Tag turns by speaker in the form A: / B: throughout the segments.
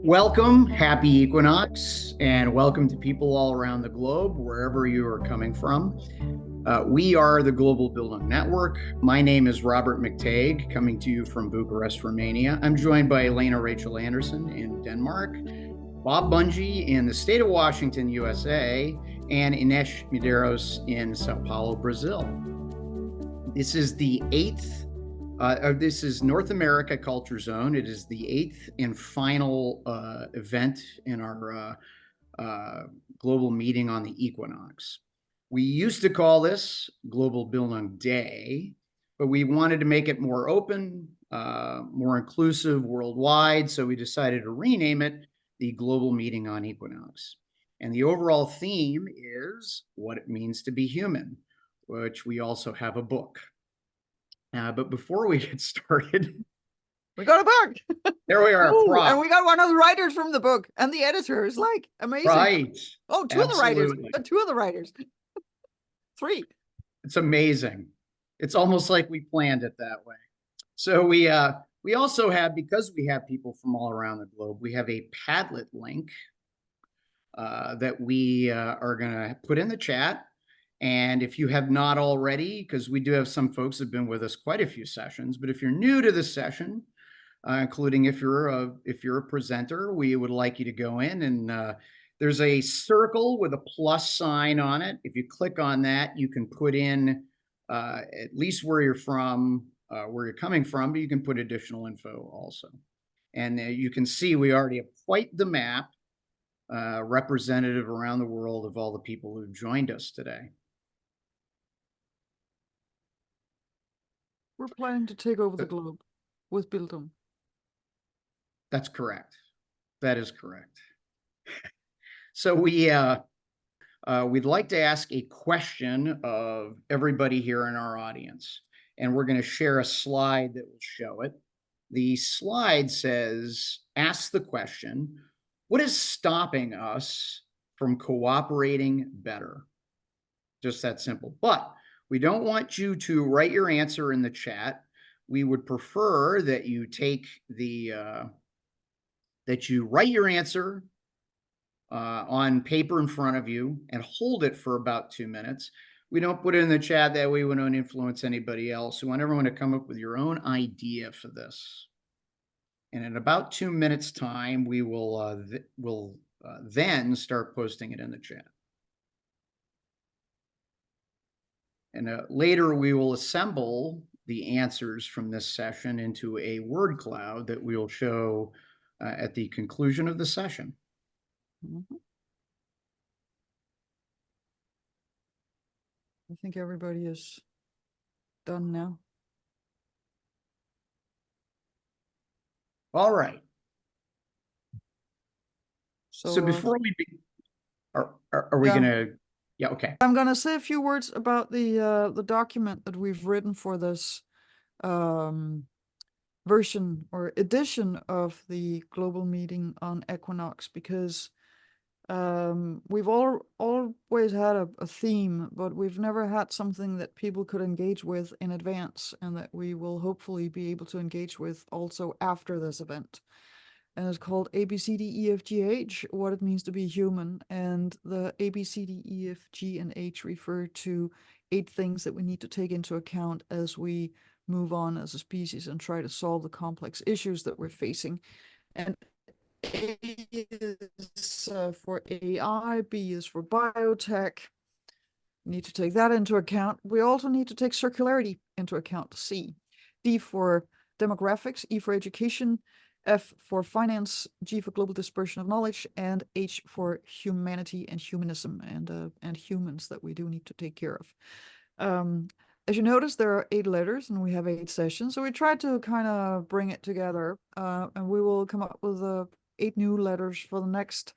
A: Welcome, happy Equinox, and welcome to people all around the globe, wherever you are coming from. We are the Global Bildung Network. My name is Robert McTague, coming to you from Bucharest, Romania. I'm joined by Elena Rachel Anderson in Denmark, Bob Bungie in the state of Washington, USA, and Ines Medeiros in Sao Paulo, Brazil. This is the this is North America Culture Zone. It is the 8th and final event in our global meeting on the Equinox. We used to call this Global Bildung Day, but we wanted to make it more open, more inclusive worldwide, so we decided to rename it the Global Meeting on Equinox. And the overall theme is what it means to be human, which we also have a book. But before we get started,
B: we got a book.
A: There we are.
B: Ooh, and we got one of the writers from the book and the editors. Like, amazing.
A: Right.
B: Oh, two of the writers. Three.
A: It's amazing. It's almost like we planned it that way. So we also have, because we have people from all around the globe, we have a Padlet link that we are going to put in the chat. And if you have not already, because we do have some folks that have been with us quite a few sessions, but if you're new to the session, including if you're a presenter, we would like you to go in and there's a circle with a plus sign on it. If you click on that, you can put in at least where you're from, where you're coming from, but you can put additional info also. And you can see we already have quite the map representative around the world of all the people who joined us today.
B: We're planning to take over the globe with Bildung.
A: That's correct. That is correct. So we'd like to ask a question of everybody here in our audience, and we're going to share a slide that will show it. The slide says, ask the question, what is stopping us from cooperating better? Just that simple. But we don't want you to write your answer in the chat. We would prefer that you take that you write your answer on paper in front of you and hold it for about 2 minutes. We don't put it in the chat, that way we don't influence anybody else. We want everyone to come up with your own idea for this. And in about 2 minutes time, we will then start posting it in the chat. And later we will assemble the answers from this session into a word cloud that we will show at the conclusion of the session.
B: Mm-hmm. I think everybody is done now.
A: All right.
B: So
A: before we begin, are we gonna? Yeah, okay.
B: I'm gonna say a few words about the document that we've written for this version or edition of the global meeting on Equinox, because we've always had a theme, but we've never had something that people could engage with in advance, and that we will hopefully be able to engage with also after this event. And it's called ABCDEFGH, what it means to be human. And the ABCDEFG and H refer to 8 things that we need to take into account as we move on as a species and try to solve the complex issues that we're facing. And A is for AI, B is for biotech. We need to take that into account. We also need to take circularity into account, C. D for demographics, E for education, F for finance, G for global dispersion of knowledge, and H for humanity and humanism and humans that we do need to take care of. As you notice, there are 8 letters and we have 8 sessions. So we tried to kind of bring it together, and we will come up with 8 new letters for the next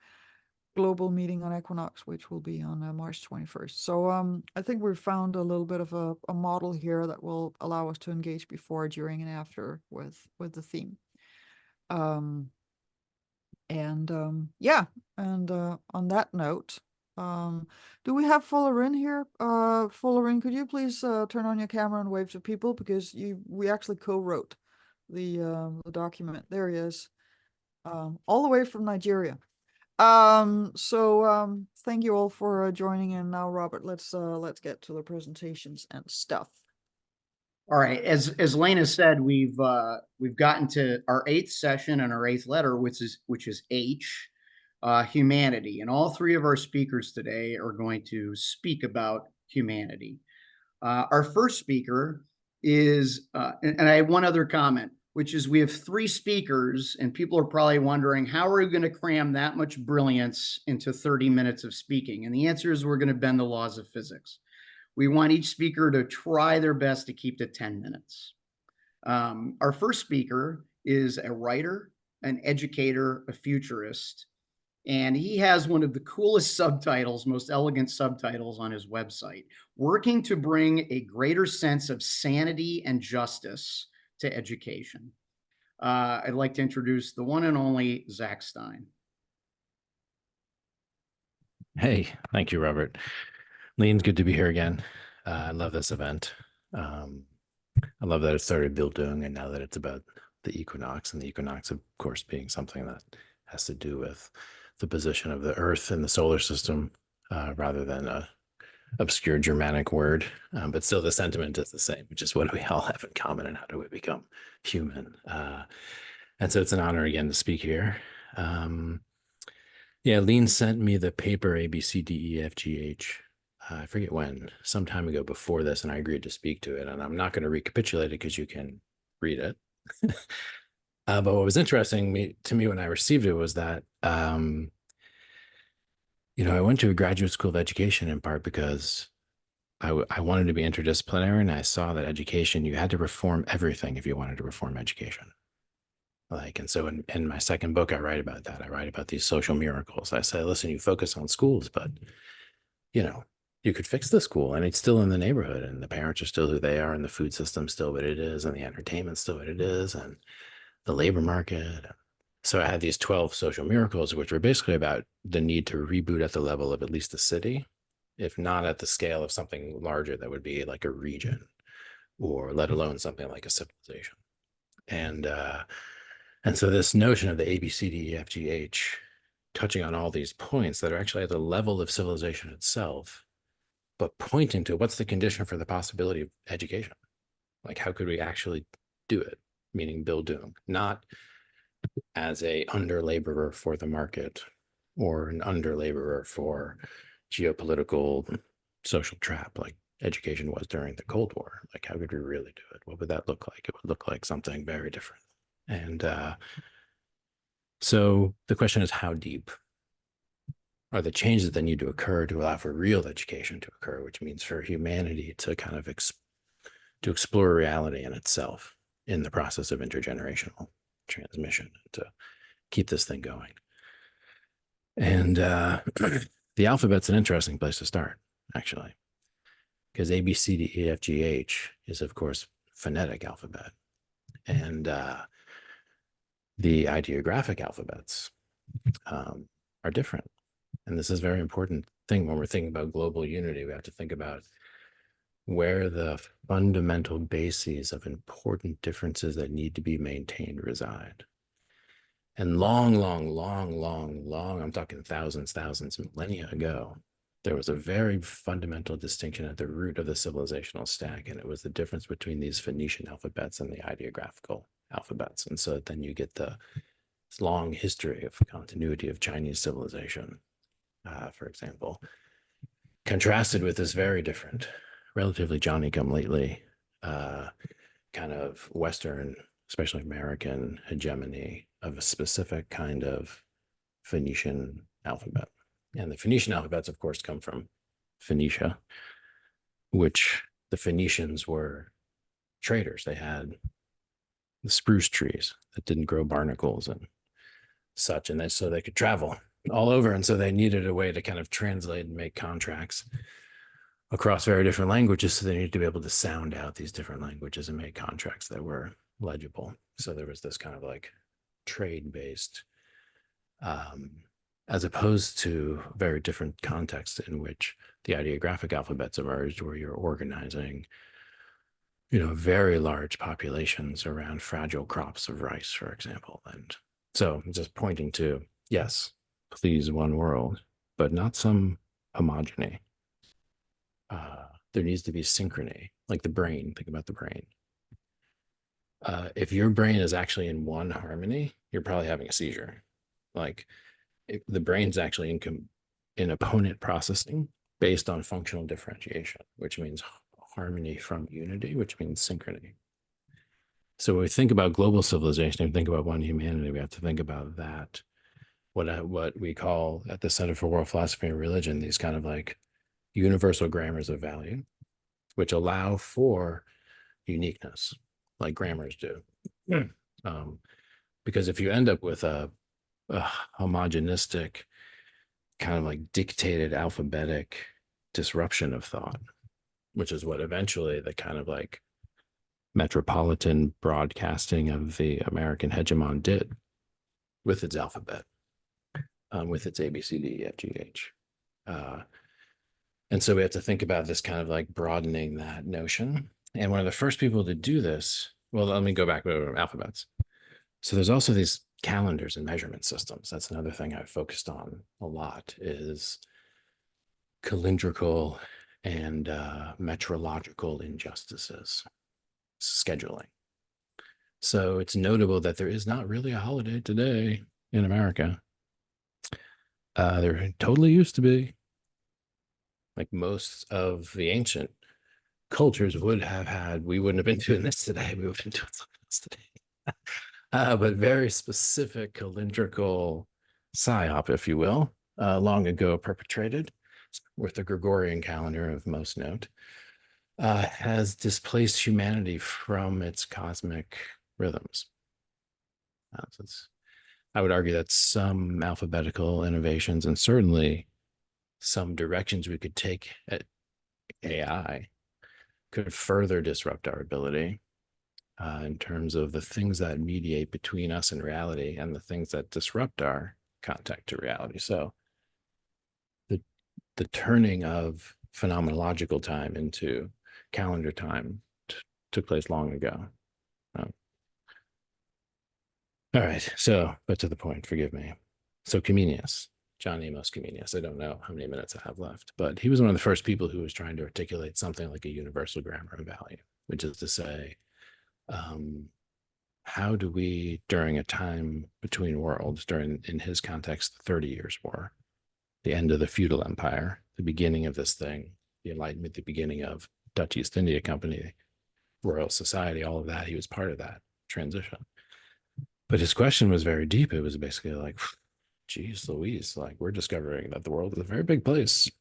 B: global meeting on Equinox, which will be on March 21st. So I think we've found a little bit of a model here that will allow us to engage before, during, and after with the theme. Yeah, and on that note, do we have Fullerin here? Fullerin, could you please turn on your camera and wave to people, because we actually co-wrote the document. There he is. all the way from Nigeria. Thank you all for joining in. Now, Robert, let's get to the presentations and stuff.
A: All right, as Lena said, we've gotten to our eighth session and our eighth letter, which is H, humanity, and all three of our speakers today are going to speak about humanity. Our first speaker is, and I have one other comment, which is we have three speakers, and people are probably wondering, how are we going to cram that much brilliance into 30 minutes of speaking? And the answer is we're going to bend the laws of physics. We want each speaker to try their best to keep to 10 minutes. Our first speaker is a writer, an educator, a futurist, and he has one of the coolest subtitles, most elegant subtitles on his website, working to bring a greater sense of sanity and justice to education. I'd like to introduce the one and only Zach Stein.
C: Hey, thank you, Robert. Lean's good to be here again. I love this event. I love that it started Bildung, and now that it's about the equinox, and the equinox, of course, being something that has to do with the position of the Earth in the solar system, rather than a obscure Germanic word. But still, the sentiment is the same, which is what do we all have in common, and how do we become human? And so it's an honor again to speak here. Yeah, Lean sent me the paper A, B, C, D, E, F, G, H. I forget when, some time ago before this, and I agreed to speak to it. And I'm not going to recapitulate it because you can read it. But what was interesting to me when I received it was that, I went to a graduate school of education in part because I wanted to be interdisciplinary, and I saw that education, you had to reform everything if you wanted to reform education. And so in my second book, I write about that. I write about these social miracles. I say, listen, you focus on schools, but you could fix the school and it's still in the neighborhood, and the parents are still who they are, and the food system's still what it is, and the entertainment's still what it is, and the labor market. So I had these 12 social miracles, which were basically about the need to reboot at the level of at least a city, if not at the scale of something larger that would be like a region, or let alone something like a civilization. And so this notion of the A, B, C, D, E, F, G, H, touching on all these points that are actually at the level of civilization itself, but pointing to what's the condition for the possibility of education? Like, how could we actually do it? Meaning Bildung, not as a under laborer for the market or an under laborer for geopolitical social trap, like education was during the Cold War. Like, how could we really do it? What would that look like? It would look like something very different. And so the question is, how deep are the changes that need to occur to allow for real education to occur, which means for humanity to kind of to explore reality in itself in the process of intergenerational transmission to keep this thing going. And the alphabet's an interesting place to start, actually, because A, B, C, D, E, F, G, H is, of course, phonetic alphabet. And the ideographic alphabets are different. And this is a very important thing when we're thinking about global unity. We have to think about where the fundamental bases of important differences that need to be maintained reside. And long, I'm talking thousands, millennia ago, there was a very fundamental distinction at the root of the civilizational stack, and it was the difference between these Phoenician alphabets and the ideographical alphabets. And so then you get this long history of continuity of Chinese civilization, for example, contrasted with this very different, relatively Johnny-come-lately kind of Western, especially American hegemony of a specific kind of Phoenician alphabet. And the Phoenician alphabets, of course, come from Phoenicia, which the Phoenicians were traders. They had the spruce trees that didn't grow barnacles and such, and so they could travel all over. And so they needed a way to kind of translate and make contracts across very different languages. So they needed to be able to sound out these different languages and make contracts that were legible. So there was this kind of like trade-based, as opposed to very different contexts in which the ideographic alphabets emerged, where you're organizing, very large populations around fragile crops of rice, for example, and So I'm just pointing to, yes, please one world, but not some homogeny. There needs to be synchrony, like the brain. Think about the brain. If your brain is actually in one harmony, you're probably having a seizure. Like the brain's actually in opponent processing based on functional differentiation, which means harmony from unity, which means synchrony. So when we think about global civilization and think about one humanity, we have to think about that. What we call at the Center for World Philosophy and Religion, these kind of like universal grammars of value, which allow for uniqueness, like grammars do. Because if you end up with a homogenistic, kind of like dictated alphabetic disruption of thought, which is what eventually the kind of like metropolitan broadcasting of the American hegemon did with its alphabet, with its A, B, C, D, E, F, G, H. And so we have to think about this kind of like broadening that notion. And one of the first people to do this, well, let me go back to alphabets. So there's also these calendars and measurement systems. That's another thing I've focused on a lot is calendrical and metrological injustices, scheduling. So it's notable that there is not really a holiday today in America. There totally used to be. Like most of the ancient cultures would have had, we wouldn't have been doing this today. We would have been doing something else today. But very specific calendrical psyop, if you will, long ago perpetrated with the Gregorian calendar of most note, has displaced humanity from its cosmic rhythms. So I would argue that some alphabetical innovations and certainly some directions we could take at AI could further disrupt our ability in terms of the things that mediate between us and reality and the things that disrupt our contact to reality. So the turning of phenomenological time into calendar time took place long ago. All right, so, but to the point, forgive me. So Comenius, John Amos Comenius, I don't know how many minutes I have left, but he was one of the first people who was trying to articulate something like a universal grammar of value, which is to say, how do we, during a time between worlds, in his context, the 30 Years' War, the end of the feudal empire, the beginning of this thing, the Enlightenment, the beginning of Dutch East India Company, Royal Society, all of that, he was part of that transition. But his question was very deep. It was basically like, geez Louise, like we're discovering that the world is a very big place.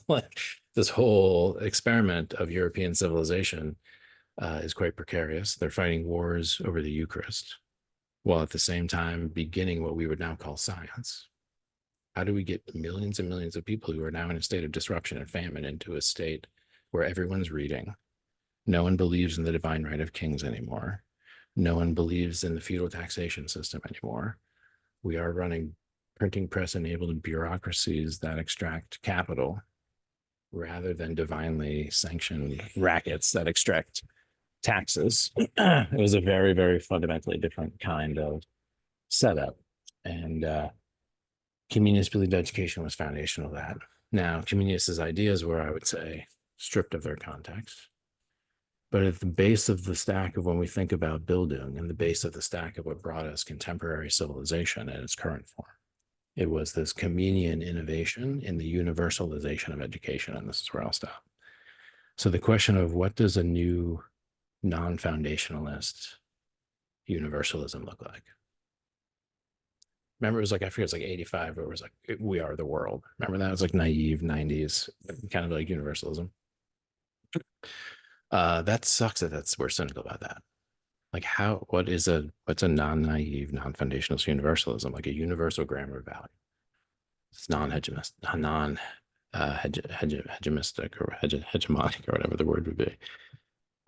C: Like this whole experiment of European civilization is quite precarious. They're fighting wars over the Eucharist, while at the same time beginning what we would now call science. How do we get millions and millions of people who are now in a state of disruption and famine into a state where everyone's reading? No one believes in the divine right of kings anymore. No one believes in the feudal taxation system anymore. We are running printing press enabled bureaucracies that extract capital rather than divinely sanctioned rackets that extract taxes. It was a very, very fundamentally different kind of setup. And Comenius believed education was foundational to that. Now, Comenius's ideas were, I would say, stripped of their context. But at the base of the stack of when we think about Bildung and the base of the stack of what brought us contemporary civilization in its current form, it was this Comenian innovation in the universalization of education. And this is where I'll stop. So the question of what does a new non-foundationalist universalism look like? Remember, it was like, I forget, it's like 85, where it was like, we are the world. Remember that? It was like naive 90s, kind of like universalism. That sucks that we're cynical about that. Like what's a non-naive, non-foundationalist universalism, like a universal grammar of value? It's non-hegemistic or hegemonic or whatever the word would be.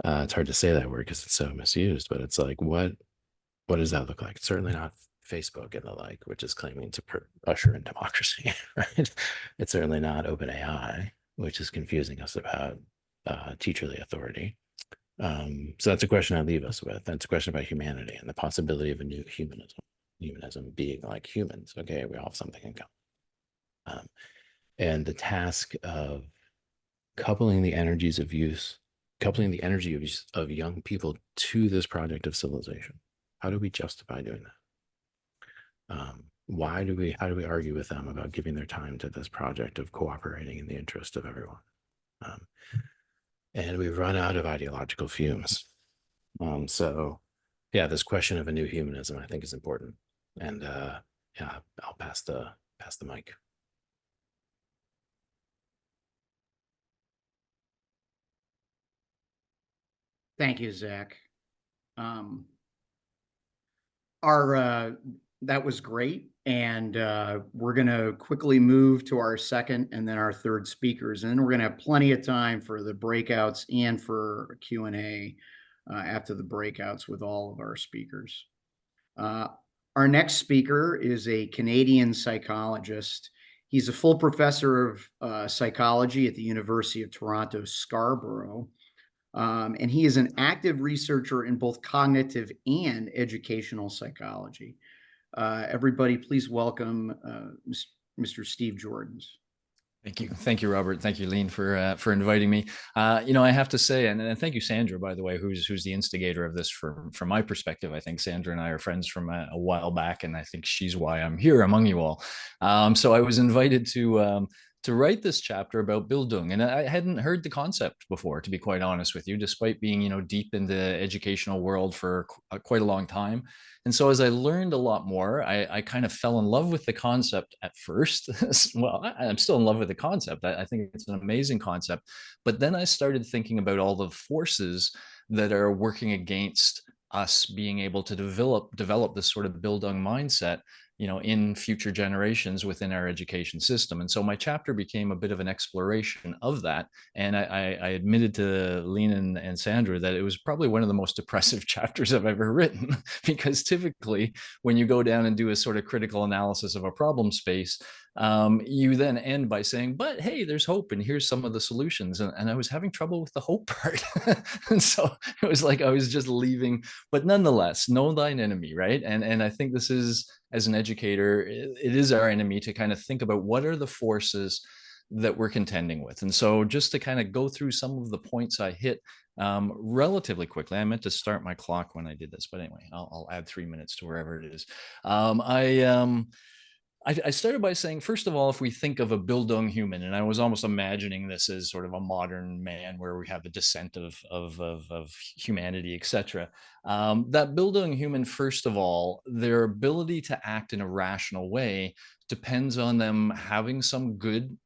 C: It's hard to say that word because it's so misused, but it's like, what does that look like? It's certainly not Facebook and the like, which is claiming to usher in democracy, right? It's certainly not OpenAI, which is confusing us about teacherly authority. So that's a question I leave us with. That's a question about humanity and the possibility of a new humanism. humanism being like humans. Okay, we all have something in common. And the task of coupling the energies of use, coupling the energy of young people to this project of civilization. How do we justify doing that? How do we argue with them about giving their time to this project of cooperating in the interest of everyone? And we've run out of ideological fumes. So yeah, this question of a new humanism, I think, is important. And yeah, I'll pass the mic.
A: Thank you, Zach. That was great. And we're going to quickly move to our second and then our third speakers. And then we're going to have plenty of time for the breakouts and for Q&A after the breakouts with all of our speakers. Our next speaker is a Canadian psychologist. He's a full professor of psychology at the University of Toronto, Scarborough. And he is an active researcher in both cognitive and educational psychology. Everybody, please welcome Mr. Steve Jordans.
D: Thank you, Robert. Thank you, Lean, for inviting me. I have to say, and thank you, Sandra, by the way, who's the instigator of this. From my perspective, I think Sandra and I are friends from a while back, and I think she's why I'm here among you all. So I was invited to write this chapter about Bildung, and I hadn't heard the concept before, to be quite honest with you, despite being deep in the educational world for quite a long time. And so as I learned a lot more, I kind of fell in love with the concept at first. Well, I'm still in love with the concept. I think it's an amazing concept. But then I started thinking about all the forces that are working against us being able to develop this sort of Bildung mindset in future generations within our education system. And so my chapter became a bit of an exploration of that. And I admitted to Lean and Sandra that it was probably one of the most depressive chapters I've ever written, because typically when you go down and do a sort of critical analysis of a problem space, you then end by saying, but hey, there's hope, and here's some of the solutions. And I was having trouble with the hope part. And so it was like I was just leaving, but nonetheless, know thine enemy, right? And I think this is, as an educator, it is our enemy to kind of think about what are the forces that we're contending with. And so just to kind of go through some of the points I hit relatively quickly. I meant to start my clock when I did this, but anyway, I'll add 3 minutes to wherever it is. I started by saying, first of all, if we think of a Bildung human, and I was almost imagining this as sort of a modern man where we have the descent of humanity, etc. That Bildung human, first of all, their ability to act in a rational way depends on them having some good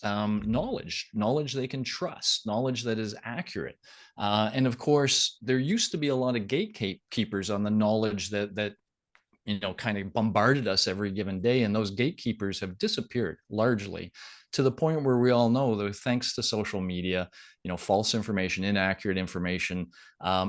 D: knowledge they can trust, knowledge that is accurate. And of course, there used to be a lot of gatekeepers on the knowledge that kind of bombarded us every given day. And those gatekeepers have disappeared largely, to the point where we all know that thanks to social media, false information, inaccurate information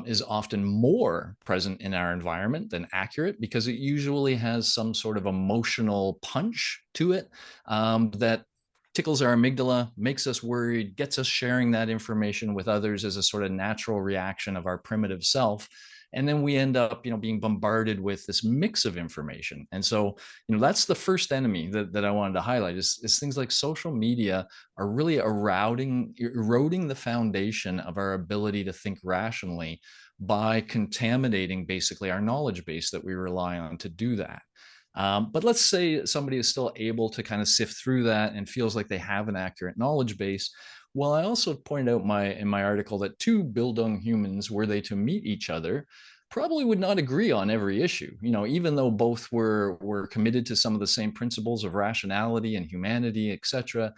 D: is often more present in our environment than accurate, because it usually has some sort of emotional punch to it that tickles our amygdala, makes us worried, gets us sharing that information with others as a sort of natural reaction of our primitive self. And then we end up, being bombarded with this mix of information. And so, that's the first enemy that I wanted to highlight is things like social media are really eroding the foundation of our ability to think rationally by contaminating basically our knowledge base that we rely on to do that. But let's say somebody is still able to kind of sift through that and feels like they have an accurate knowledge base. Well, I also pointed out in my article that two Bildung humans, were they to meet each other, probably would not agree on every issue. Even though both were committed to some of the same principles of rationality and humanity, etc.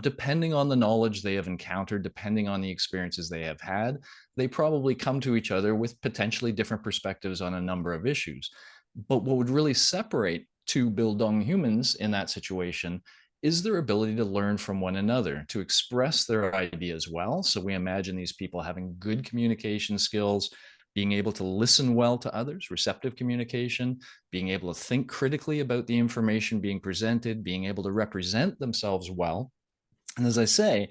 D: Depending on the knowledge they have encountered, depending on the experiences they have had, they probably come to each other with potentially different perspectives on a number of issues. But what would really separate two Bildung humans in that situation is their ability to learn from one another, to express their ideas well. So we imagine these people having good communication skills, being able to listen well to others, receptive communication, being able to think critically about the information being presented, being able to represent themselves well. And as I say,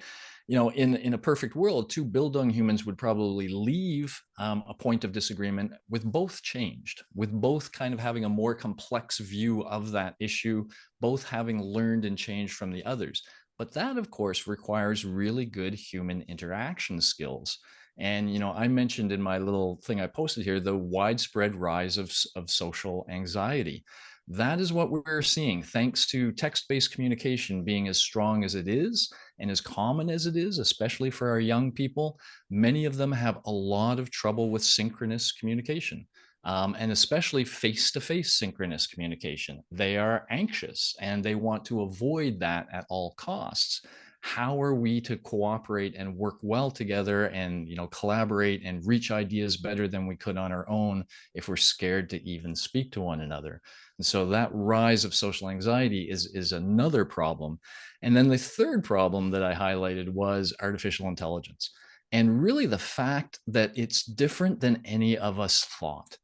D: in a perfect world, two Bildung humans would probably leave a point of disagreement with both changed, with both kind of having a more complex view of that issue, both having learned and changed from the others. But that, of course, requires really good human interaction skills. And, I mentioned in my little thing I posted here, the widespread rise of social anxiety. That is what we're seeing, thanks to text-based communication being as strong as it is and as common as it is, especially for our young people. Many of them have a lot of trouble with synchronous communication. And especially face-to-face synchronous communication. They are anxious and they want to avoid that at all costs. How are we to cooperate and work well together and collaborate and reach ideas better than we could on our own if we're scared to even speak to one another? And so that rise of social anxiety is another problem. And then the third problem that I highlighted was artificial intelligence. And really the fact that it's different than any of us thought.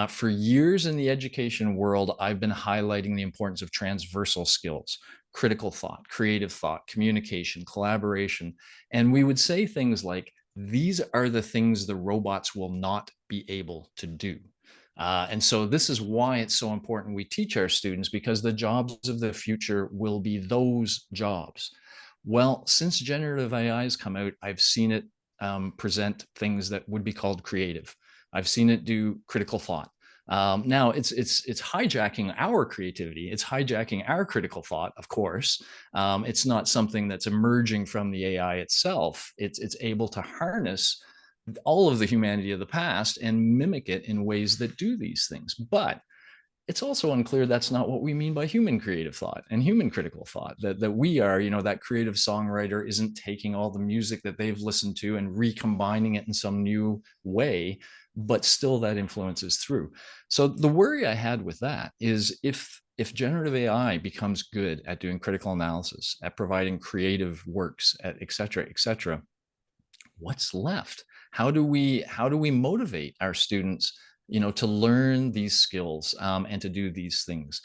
D: For years in the education world, I've been highlighting the importance of transversal skills, critical thought, creative thought, communication, collaboration. And we would say things like, these are the things the robots will not be able to do. And so this is why it's so important we teach our students, because the jobs of the future will be those jobs. Well, since generative AI has come out, I've seen it present things that would be called creative. I've seen it do critical thought. Now it's hijacking our creativity. It's hijacking our critical thought, of course. It's not something that's emerging from the AI itself. It's able to harness all of the humanity of the past and mimic it in ways that do these things. But it's also unclear that's not what we mean by human creative thought and human critical thought, that we are, that creative songwriter isn't taking all the music that they've listened to and recombining it in some new way, but still that influence is through. So the worry I had with that is if generative AI becomes good at doing critical analysis, at providing creative works, et cetera, what's left? How do we motivate our students, to learn these skills and to do these things?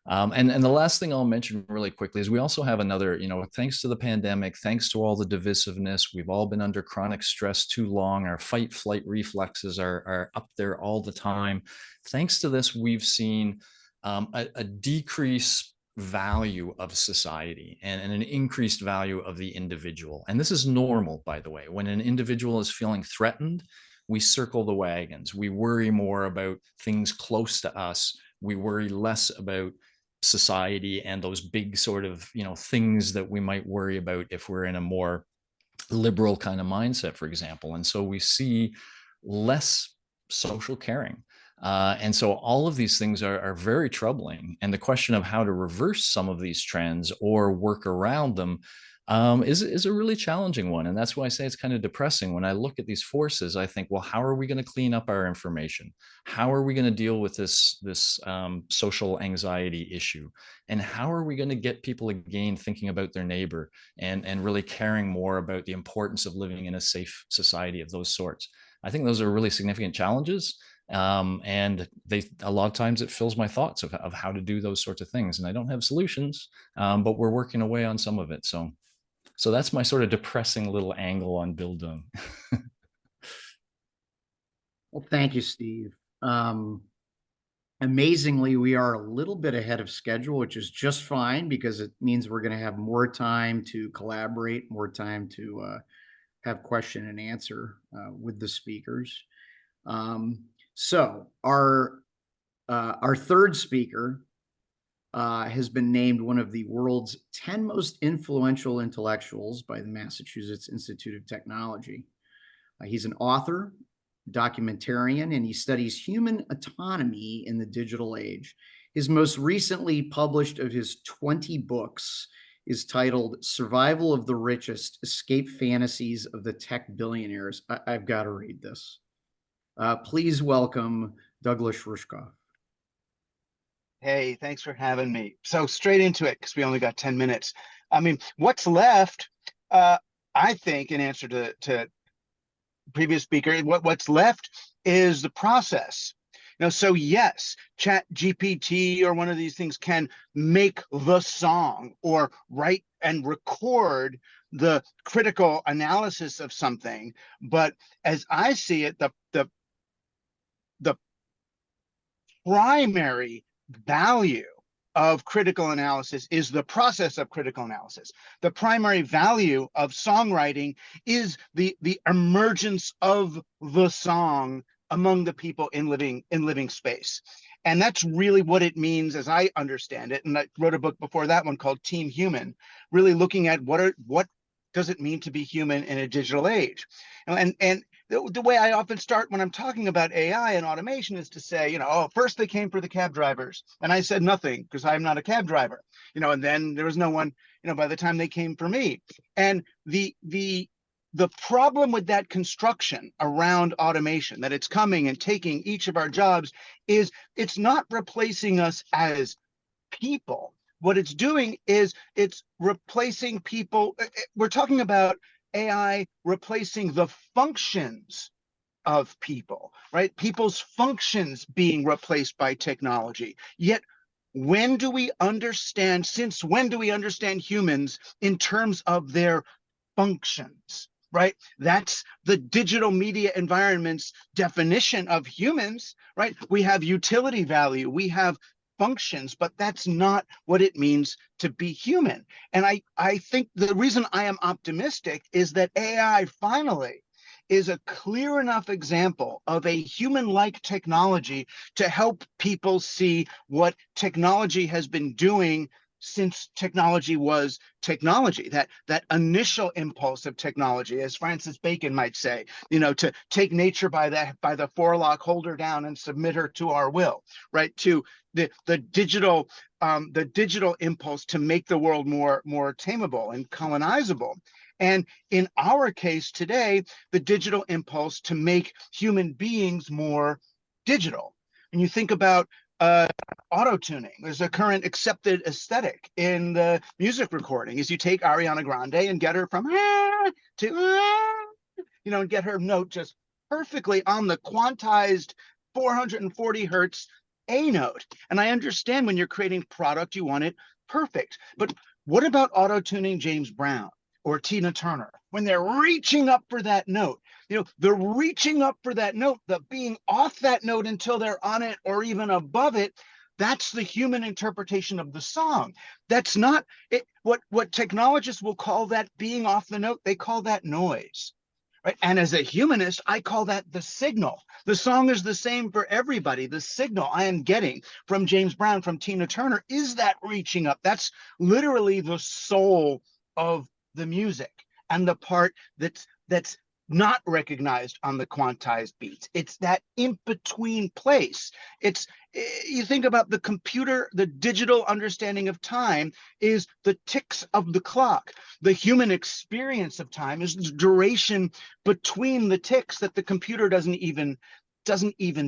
D: And the last thing I'll mention really quickly is we also have another, thanks to the pandemic, thanks to all the divisiveness, we've all been under chronic stress too long. Our fight flight reflexes are up there all the time. Thanks to this, we've seen a decrease value of society and an increased value of the individual. And this is normal, by the way. When an individual is feeling threatened, we circle the wagons. We worry more about things close to us. We worry less about society and those big sort of, things that we might worry about if we're in a more liberal kind of mindset, for example. And so we see less social caring. And so all of these things are very troubling. And the question of how to reverse some of these trends or work around them is a really challenging one. And that's why I say it's kind of depressing. When I look at these forces, I think, well, how are we going to clean up our information? How are we going to deal with this social anxiety issue? And how are we going to get people again thinking about their neighbor and really caring more about the importance of living in a safe society of those sorts? I think those are really significant challenges. And a lot of times it fills my thoughts of how to do those sorts of things. And I don't have solutions, but we're working away on some of it. So that's my sort of depressing little angle on Bildung.
A: Well, thank you, Steve. Amazingly, we are a little bit ahead of schedule, which is just fine because it means we're going to have more time to collaborate, more time to have question and answer with the speakers. So our third speaker has been named one of the world's 10 most influential intellectuals by the Massachusetts Institute of Technology. He's an author, documentarian, and he studies human autonomy in the digital age. His most recently published of his 20 books is titled Survival of the Richest, Escape Fantasies of the Tech Billionaires. I've got to read this. Please welcome Douglas Rushkoff.
E: Hey, thanks for having me. So straight into it, because we only got 10 minutes. I mean, what's left, I think, in answer to previous speaker, what's left is the process. So yes, Chat GPT or one of these things can make the song or write and record the critical analysis of something. But as I see it, the primary value of critical analysis is the process of critical analysis. The primary value of songwriting is the emergence of the song among the people in living space. And that's really what it means as I understand it. And I wrote a book before that one called Team Human, really looking at what does it mean to be human in a digital age. And the way I often start when I'm talking about AI and automation is to say, oh, first they came for the cab drivers. And I said nothing because I'm not a cab driver, and then there was no one, by the time they came for me. And the problem with that construction around automation, that it's coming and taking each of our jobs, is it's not replacing us as people. What it's doing is it's replacing people. We're talking about AI replacing the functions of people, right? People's functions being replaced by technology. Yet, since when do we understand humans in terms of their functions, right? That's the digital media environment's definition of humans, right? We have utility value, we have functions, but that's not what it means to be human. And I think the reason I am optimistic is that AI finally is a clear enough example of a human-like technology to help people see what technology has been doing since technology was technology, that initial impulse of technology, as Francis Bacon might say, to take nature by the forelock, hold her down and submit her to our will, right? To the digital impulse to make the world more tameable and colonizable. And in our case today, the digital impulse to make human beings more digital. And you think about auto-tuning. There's a current accepted aesthetic in the music recording is you take Ariana Grande and get her from to and get her note just perfectly on the quantized 440 hertz A note. And I understand when you're creating product, you want it perfect. But what about auto-tuning James Brown or Tina Turner when they're reaching up for that note? They're reaching up for that note, the being off that note until they're on it or even above it. That's the human interpretation of the song. That's not it. What technologists will call that being off the note, they call that noise. Right? And as a humanist, I call that the signal. The song is the same for everybody. The signal I am getting from James Brown, from Tina Turner, is that reaching up. That's literally the soul of the music and the part that's not recognized on the quantized beats. It's that in-between place. You think about the computer, the digital understanding of time is the ticks of the clock. The human experience of time is the duration between the ticks that the computer doesn't even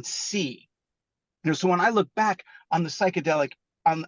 E: see. So when I look back on the psychedelic, on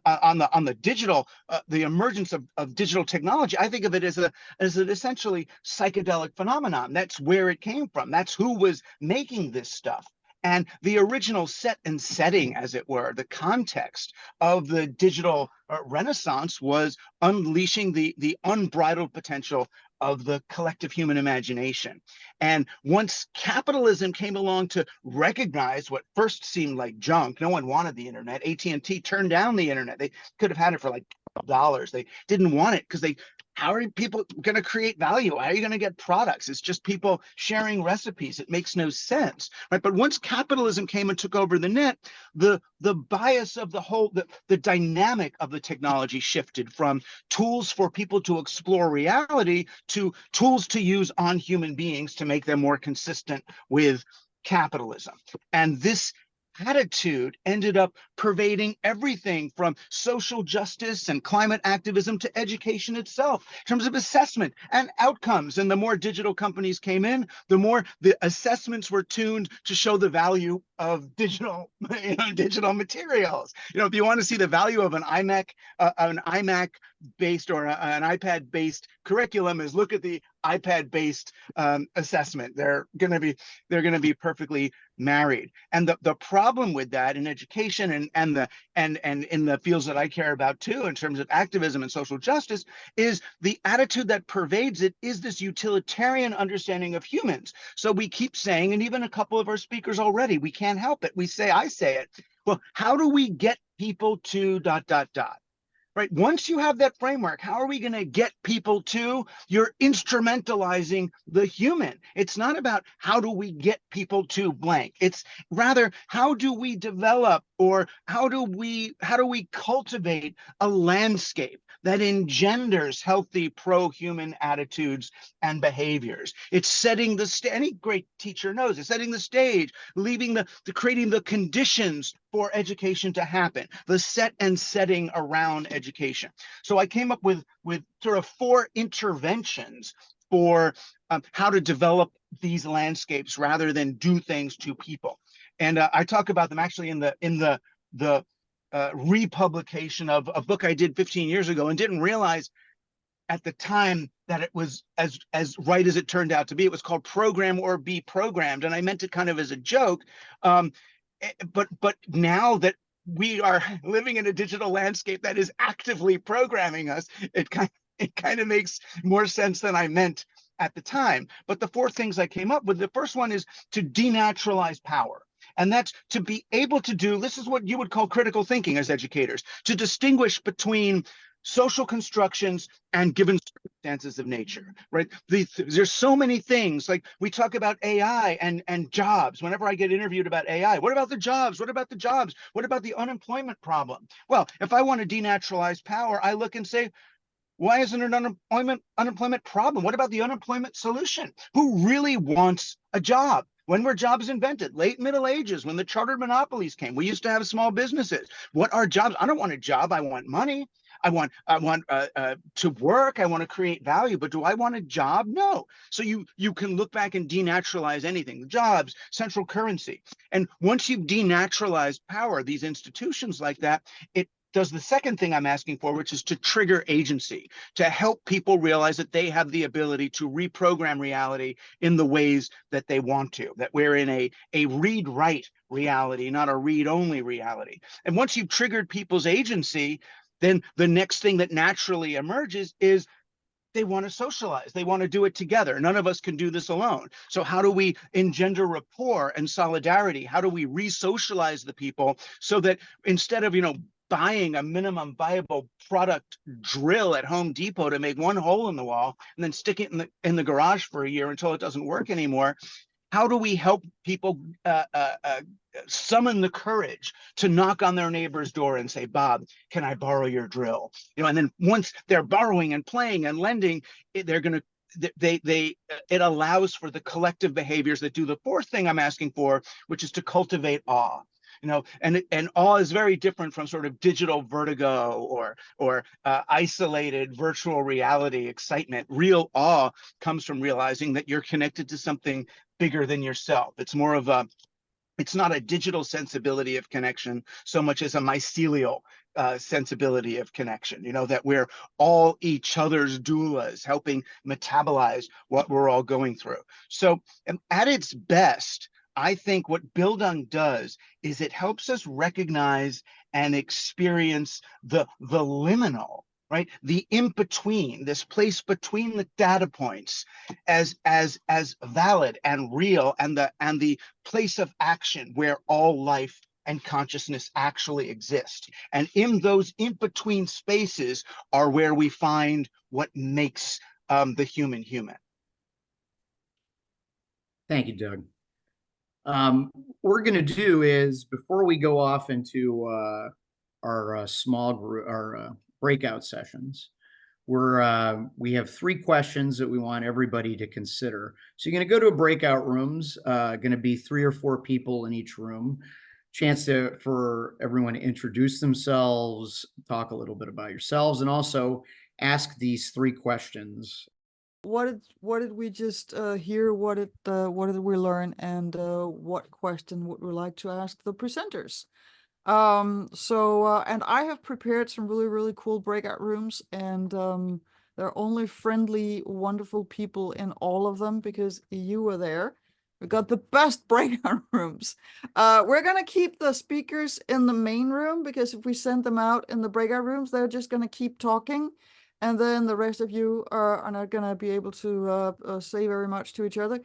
E: the digital, the emergence of digital technology, I think of it as an essentially psychedelic phenomenon. That's where it came from. That's who was making this stuff. And the original set and setting, as it were, the context of the digital renaissance was unleashing the unbridled potential of the collective human imagination. And once capitalism came along to recognize what first seemed like junk, no one wanted the internet. AT&T turned down the internet. They could have had it for like $12. They didn't want it because how are people going to create value? How are you going to get products? It's just people sharing recipes. It makes no sense, right? But once capitalism came and took over the net, the bias of the whole, the dynamic of the technology shifted from tools for people to explore reality to tools to use on human beings to make them more consistent with capitalism. And this attitude ended up pervading everything from social justice and climate activism to education itself in terms of assessment and outcomes. And the more digital companies came in, the more the assessments were tuned to show the value of digital, digital materials. If you want to see the value of an iMac based or an iPad based curriculum, is look at the iPad based assessment. They're going to be perfectly married. And the problem with that in education and in the fields that I care about too, in terms of activism and social justice, is the attitude that pervades it is this utilitarian understanding of humans. So we keep saying, and even a couple of our speakers already, we can't help it. I say it. Well, how do we get people to ... Right? Once you have that framework, how are we going to get people to? You're instrumentalizing the human. It's not about how do we get people to blank. It's rather how do we develop, or how do we cultivate a landscape that engenders healthy pro-human attitudes and behaviors. It's setting the stage. Any great teacher knows it's setting the stage, creating the conditions for education to happen, the set and setting around education. So I came up with sort of 4 interventions for how to develop these landscapes rather than do things to people. And I talk about them actually in the republication of a book I did 15 years ago, and didn't realize at the time that it was as right as it turned out to be. It was called Program or Be Programmed, and I meant it kind of as a joke. But now that we are living in a digital landscape that is actively programming us, it kind of makes more sense than I meant at the time. But the 4 things I came up with, the first one is to denaturalize power. And that's to be able to do, this is what you would call critical thinking as educators, to distinguish between social constructions and given circumstances of nature, right? There's so many things, like we talk about AI and jobs. Whenever I get interviewed about AI, what about the jobs? What about the jobs? What about the unemployment problem? Well, if I want to denaturalize power, I look and say, why isn't it an unemployment problem? What about the unemployment solution? Who really wants a job? When were jobs invented? Late Middle Ages, when the chartered monopolies came. We used to have small businesses. What are jobs? I don't want a job. I want money. I want to work. I want to create value. But do I want a job? No. So you can look back and denaturalize anything. Jobs, central currency. And once you've denaturalized power, these institutions like that, it does the second thing I'm asking for, which is to trigger agency, to help people realize that they have the ability to reprogram reality in the ways that they want to, that we're in a read-write reality, not a read-only reality. And once you've triggered people's agency, then the next thing that naturally emerges is they want to socialize. They want to do it together. None of us can do this alone. So how do we engender rapport and solidarity? How do we re-socialize the people so that instead of, buying a minimum viable product drill at Home Depot to make one hole in the wall and then stick it in the garage for a year until it doesn't work anymore, how do we help people summon the courage to knock on their neighbor's door and say, Bob, can I borrow your drill? And then once they're borrowing and playing and lending, they're going to it allows for the collective behaviors that do the 4th thing I'm asking for, which is to cultivate awe. And awe is very different from sort of digital vertigo or isolated virtual reality excitement. Real awe comes from realizing that you're connected to something bigger than yourself. It's more of it's not a digital sensibility of connection so much as a mycelial sensibility of connection, that we're all each other's doulas, helping metabolize what we're all going through. So at its best, I think what Bildung does is it helps us recognize and experience the liminal, right? The in-between, this place between the data points as valid and real, and the place of action where all life and consciousness actually exist. And in those in-between spaces are where we find what makes the human human.
A: Thank you, Doug. What we're going to do is, before we go off into our small group, our breakout sessions, we have 3 questions that we want everybody to consider. So you're going to go to breakout rooms, going to be 3 or 4 people in each room. Chance for everyone to introduce themselves, talk a little bit about yourselves, and also ask these 3 questions.
B: what did we just hear? What did we learn? And what question would we like to ask the presenters? And I have prepared some really cool breakout rooms, and there are only friendly, wonderful people in all of them because you were there. We got the best breakout rooms. We're gonna keep the speakers in the main room because if we send them out in the breakout rooms, they're just gonna keep talking, and then the rest of you are not gonna be able to say very much to each other,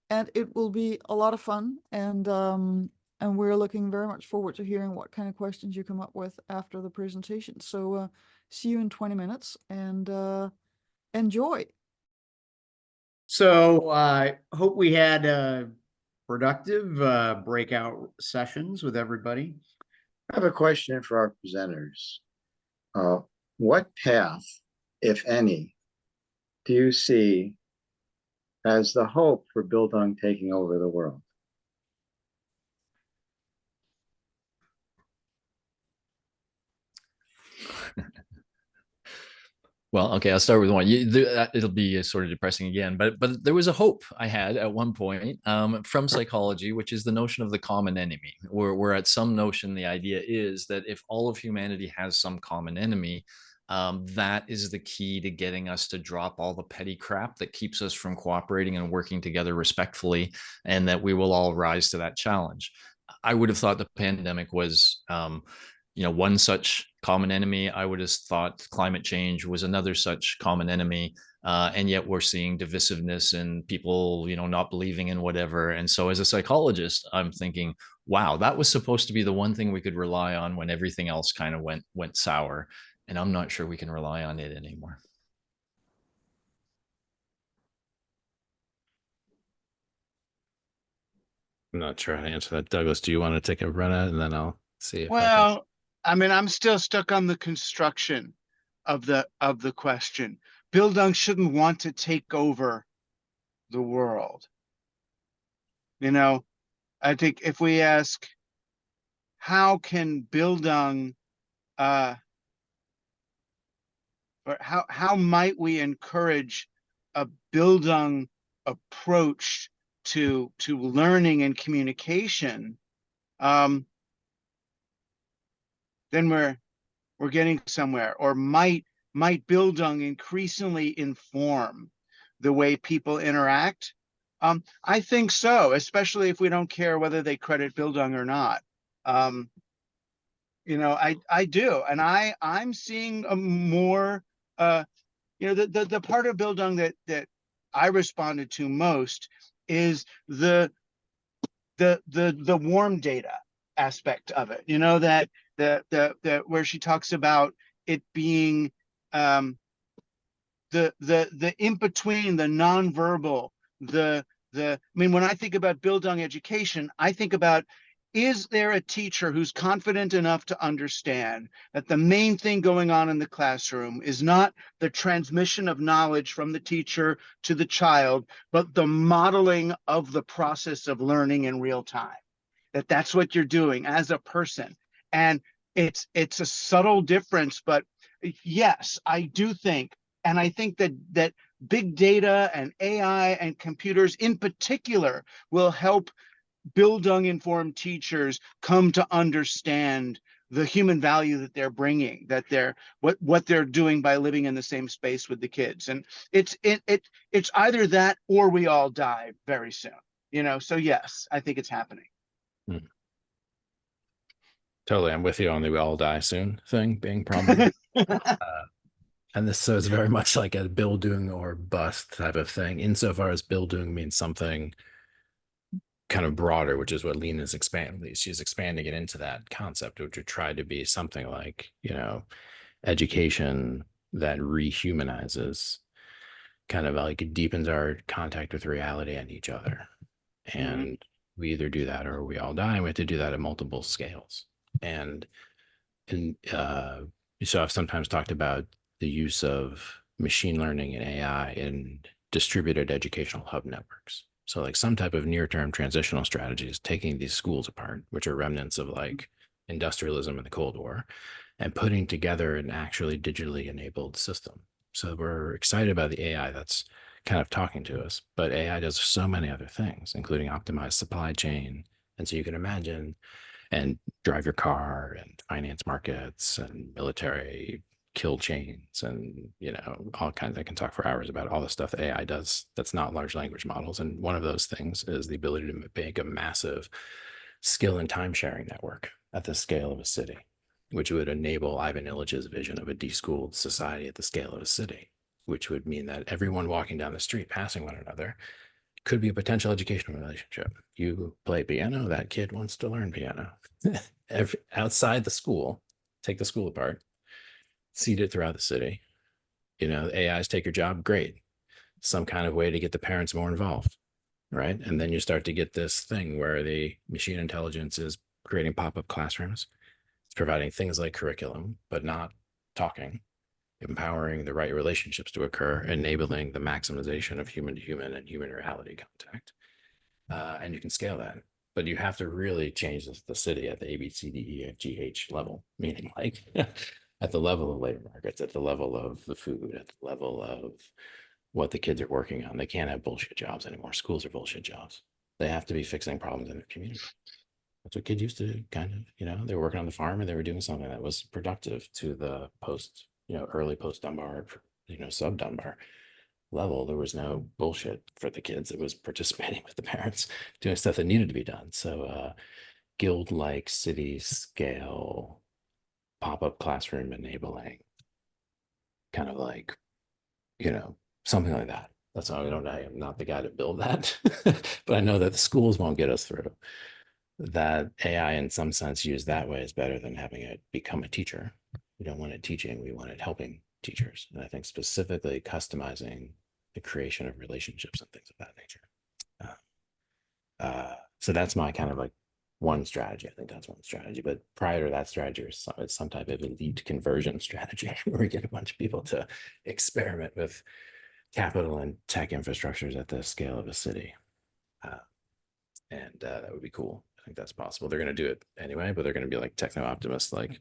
B: and it will be a lot of fun. And we're looking very much forward to hearing what kind of questions you come up with after the presentation. So see you in 20 minutes and enjoy.
A: So I hope we had productive breakout sessions with everybody.
F: I have a question for our presenters. What path, if any, do you see as the hope for Bildung taking over the world?
D: Well, okay, I'll start with one. It'll be sort of depressing again, but there was a hope I had at one point from psychology, which is the notion of the common enemy. We're at some notion, the idea is that if all of humanity has some common enemy, that is the key to getting us to drop all the petty crap that keeps us from cooperating and working together respectfully, and that we will all rise to that challenge. I would have thought the pandemic was one such common enemy. I would have thought climate change was another such common enemy. And yet we're seeing divisiveness and people, not believing in whatever. And so as a psychologist, I'm thinking, wow, that was supposed to be the one thing we could rely on when everything else kind of went sour. And I'm not sure we can rely on it anymore.
C: I'm not sure how to answer that. Douglas, do you want to take a run at it, and then I'll see if
E: Well, I mean, I'm still stuck on the construction of the question. Bildung shouldn't want to take over the world. I think if we ask, how can Bildung, or how might we encourage a Bildung approach to learning and communication, then we're getting somewhere. Or might Bildung increasingly inform the way people interact? I think so, especially if we don't care whether they credit Bildung or not. I do, and I'm seeing a more the part of Bildung that I responded to most is the warm data aspect of it. That where she talks about it being the in between, the nonverbal, I mean, when I think about Bildung education, I think about, is there a teacher who's confident enough to understand that the main thing going on in the classroom is not the transmission of knowledge from the teacher to the child, but the modeling of the process of learning in real time? That's what you're doing as a person. And it's a subtle difference, but yes, I do think, and I think that big data and AI and computers in particular will help Bildung informed teachers come to understand the human value that they're bringing, that what they're doing by living in the same space with the kids. And it's either that or we all die very soon. So yes, I think it's happening.
C: Totally, I'm with you on the "we all die soon" thing being prominent. And this, so it's very much like a Bildung or bust type of thing, insofar as Bildung means something kind of broader, which is what Lena is expanding. She's expanding it into that concept, which would try to be something like, education that rehumanizes, kind of like deepens our contact with reality and each other. And we either do that or we all die, and we have to do that at multiple scales. And so I've sometimes talked about the use of machine learning and AI in distributed educational hub networks. So like some type of near-term transitional strategies, taking these schools apart, which are remnants of like industrialism in the Cold War, and putting together an actually digitally enabled system. So we're excited about the AI that's kind of talking to us. But AI does so many other things, including optimize supply chain. And so you can imagine, and drive your car and finance markets and military kill chains and, you know, all kinds. I can talk for hours about all the stuff that AI does that's not large language models. And one of those things is the ability to make a massive skill and time sharing network at the scale of a city, which would enable Ivan Illich's vision of a deschooled society at the scale of a city, which would mean that everyone walking down the street passing one another could be a potential educational relationship. You play piano, that kid wants to learn piano. Outside the school, take the school apart, seed it throughout the city. You know, AIs take your job, great. Some kind of way to get the parents more involved, right? And then you start to get this thing where the machine intelligence is creating pop-up classrooms. It's providing things like curriculum, but not talking, empowering the right relationships to occur, enabling the maximization of human to human and human reality contact. And you can scale that, but you have to really change the city at the A, B, C, D, E, F, G, H level, meaning like at the level of labor markets, at the level of the food, at the level of what the kids are working on. They can't have bullshit jobs anymore. Schools are bullshit jobs. They have to be fixing problems in their community. That's what kids used to do, kind of, you know, they were working on the farm and they were doing something that was productive to the post, you know, early post Dunbar, you know, sub Dunbar level. There was no bullshit for the kids. It was participating with the parents, doing stuff that needed to be done. So guild-like city scale, pop-up classroom enabling, kind of like, you know, something like that. That's why I am not the guy to build that, but I know that the schools won't get us through. That AI in some sense used that way is better than having it become a teacher. We don't want it teaching, we want it helping teachers. And I think specifically customizing the creation of relationships and things of that nature. So that's my kind of like one strategy. I think that's one strategy. But prior to that strategy is some type of elite conversion strategy where we get a bunch of people to experiment with capital and tech infrastructures at the scale of a city. And that would be cool. I think that's possible. They're going to do it anyway, but they're going to be like techno optimists, like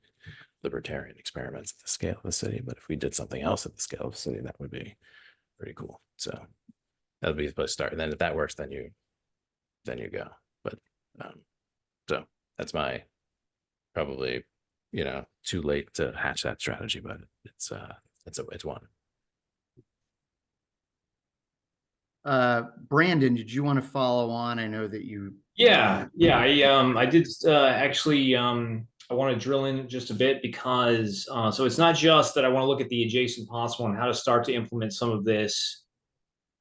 C: libertarian experiments at the scale of the city. But if we did something else at the scale of the city, that would be pretty cool. So that would be the place to start. And then if that works, then you go. But so that's my probably, you know, too late to hatch that strategy, but it's one.
A: Brandon, did you want to follow on? I know that you.
G: Yeah. I did actually. I want to drill in just a bit because so it's not just that I want to look at the adjacent possible and how to start to implement some of this,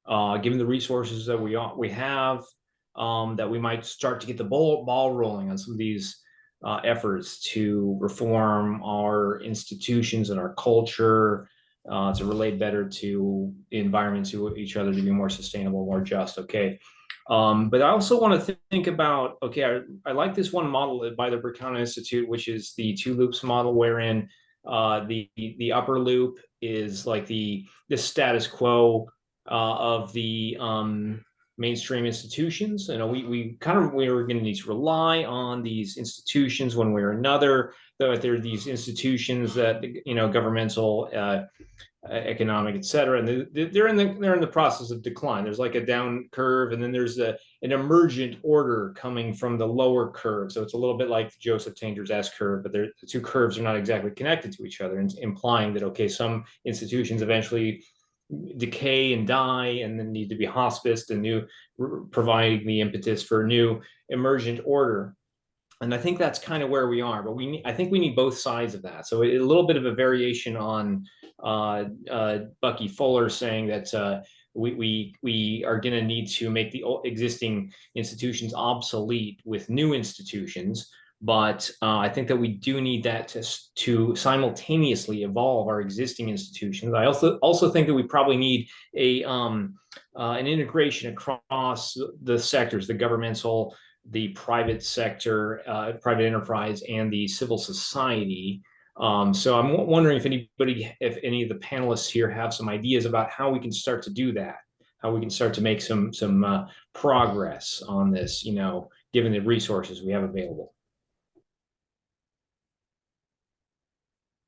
G: given the resources that we have, that we might start to get the ball rolling on some of these efforts to reform our institutions and our culture, to relate better to the environment, to each other, to be more sustainable, more just. Okay. But I also want to think about, okay, I like this one model by the Berkana Institute, which is the two loops model, wherein the upper loop is like the status quo of the mainstream institutions. You know, we are going to need to rely on these institutions one way or another. Though there are these institutions that, you know, governmental, economic, et cetera, and they're in the process of decline. There's like a down curve, and then there's an emergent order coming from the lower curve. So it's a little bit like Joseph Tainter's S curve, but the two curves are not exactly connected to each other, and implying that, okay, some institutions eventually decay and die and then need to be hospiced, and providing the impetus for a new emergent order. And I think that's kind of where we are, but I think we need both sides of that. So a little bit of a variation on Bucky Fuller saying that we are going to need to make the existing institutions obsolete with new institutions. But I think that we do need that to simultaneously evolve our existing institutions. I also think that we probably need an integration across the sectors, the governmental, the private sector, private enterprise, and the civil society. So I'm wondering if any of the panelists here have some ideas about how we can start to do that, how we can start to make some progress on this, you know, given the resources we have available.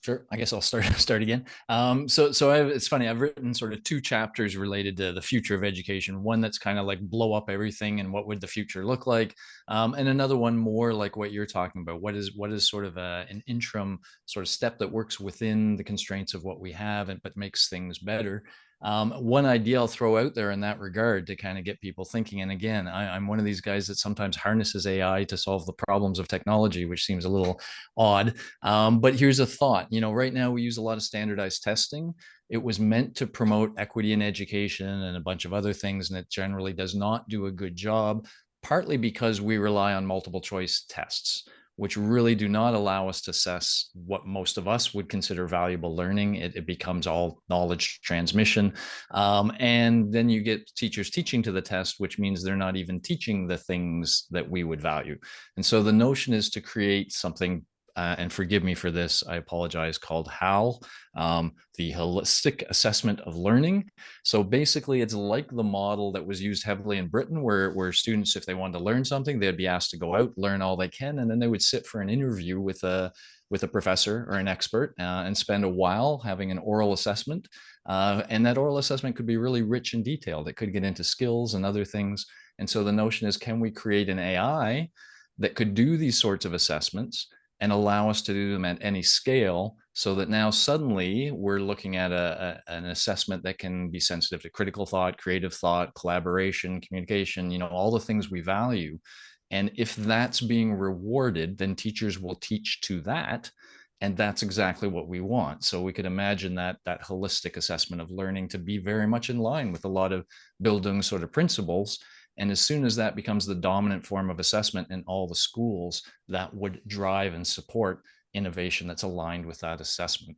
D: Sure. I guess I'll start again. It's funny. I've written sort of 2 chapters related to the future of education. One that's kind of like blow up everything and what would the future look like, and another one more like what you're talking about. What is sort of an interim sort of step that works within the constraints of what we have, and but makes things better. One idea I'll throw out there in that regard to kind of get people thinking. And again, I'm one of these guys that sometimes harnesses AI to solve the problems of technology, which seems a little odd. But here's a thought. Right now we use a lot of standardized testing. It was meant to promote equity in education and a bunch of other things, and it generally does not do a good job, partly because we rely on multiple choice tests, which really do not allow us to assess what most of us would consider valuable learning. It becomes all knowledge transmission. And then you get teachers teaching to the test, which means they're not even teaching the things that we would value. And so the notion is to create something, and forgive me for this, I apologize, called HAL, the Holistic Assessment of Learning. So basically, it's like the model that was used heavily in Britain, where students, if they wanted to learn something, they'd be asked to go out, learn all they can, and then they would sit for an interview with a professor or an expert, and spend a while having an oral assessment. And that oral assessment could be really rich and detailed. It could get into skills and other things. And so the notion is, can we create an AI that could do these sorts of assessments and allow us to do them at any scale, so that now suddenly we're looking at an assessment that can be sensitive to critical thought, creative thought, collaboration, communication, all the things we value. And if that's being rewarded, then teachers will teach to that. And that's exactly what we want. So we could imagine that holistic assessment of learning to be very much in line with a lot of Bildung sort of principles. And as soon as that becomes the dominant form of assessment in all the schools, that would drive and support innovation that's aligned with that assessment.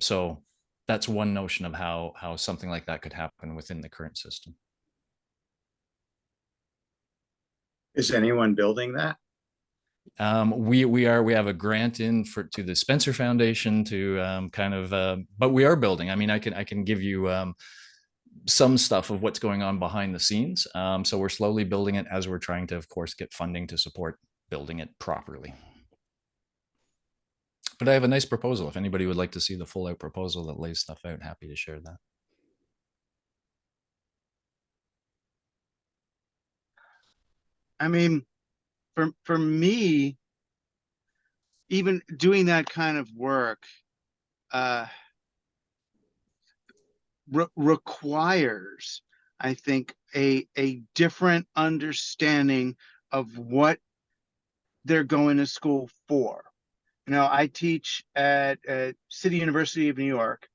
D: So that's one notion of how something like that could happen within the current system.
F: Is anyone building that?
D: We have a grant in to the Spencer Foundation to but we are building. I mean, I can give you some stuff of what's going on behind the scenes. So we're slowly building it as we're trying to, of course, get funding to support building it properly. But I have a nice proposal. If anybody would like to see the full out proposal that lays stuff out, happy to share that.
E: I mean, for me, even doing that kind of work requires, I think, a different understanding of what they're going to school for. I teach at City University of New York,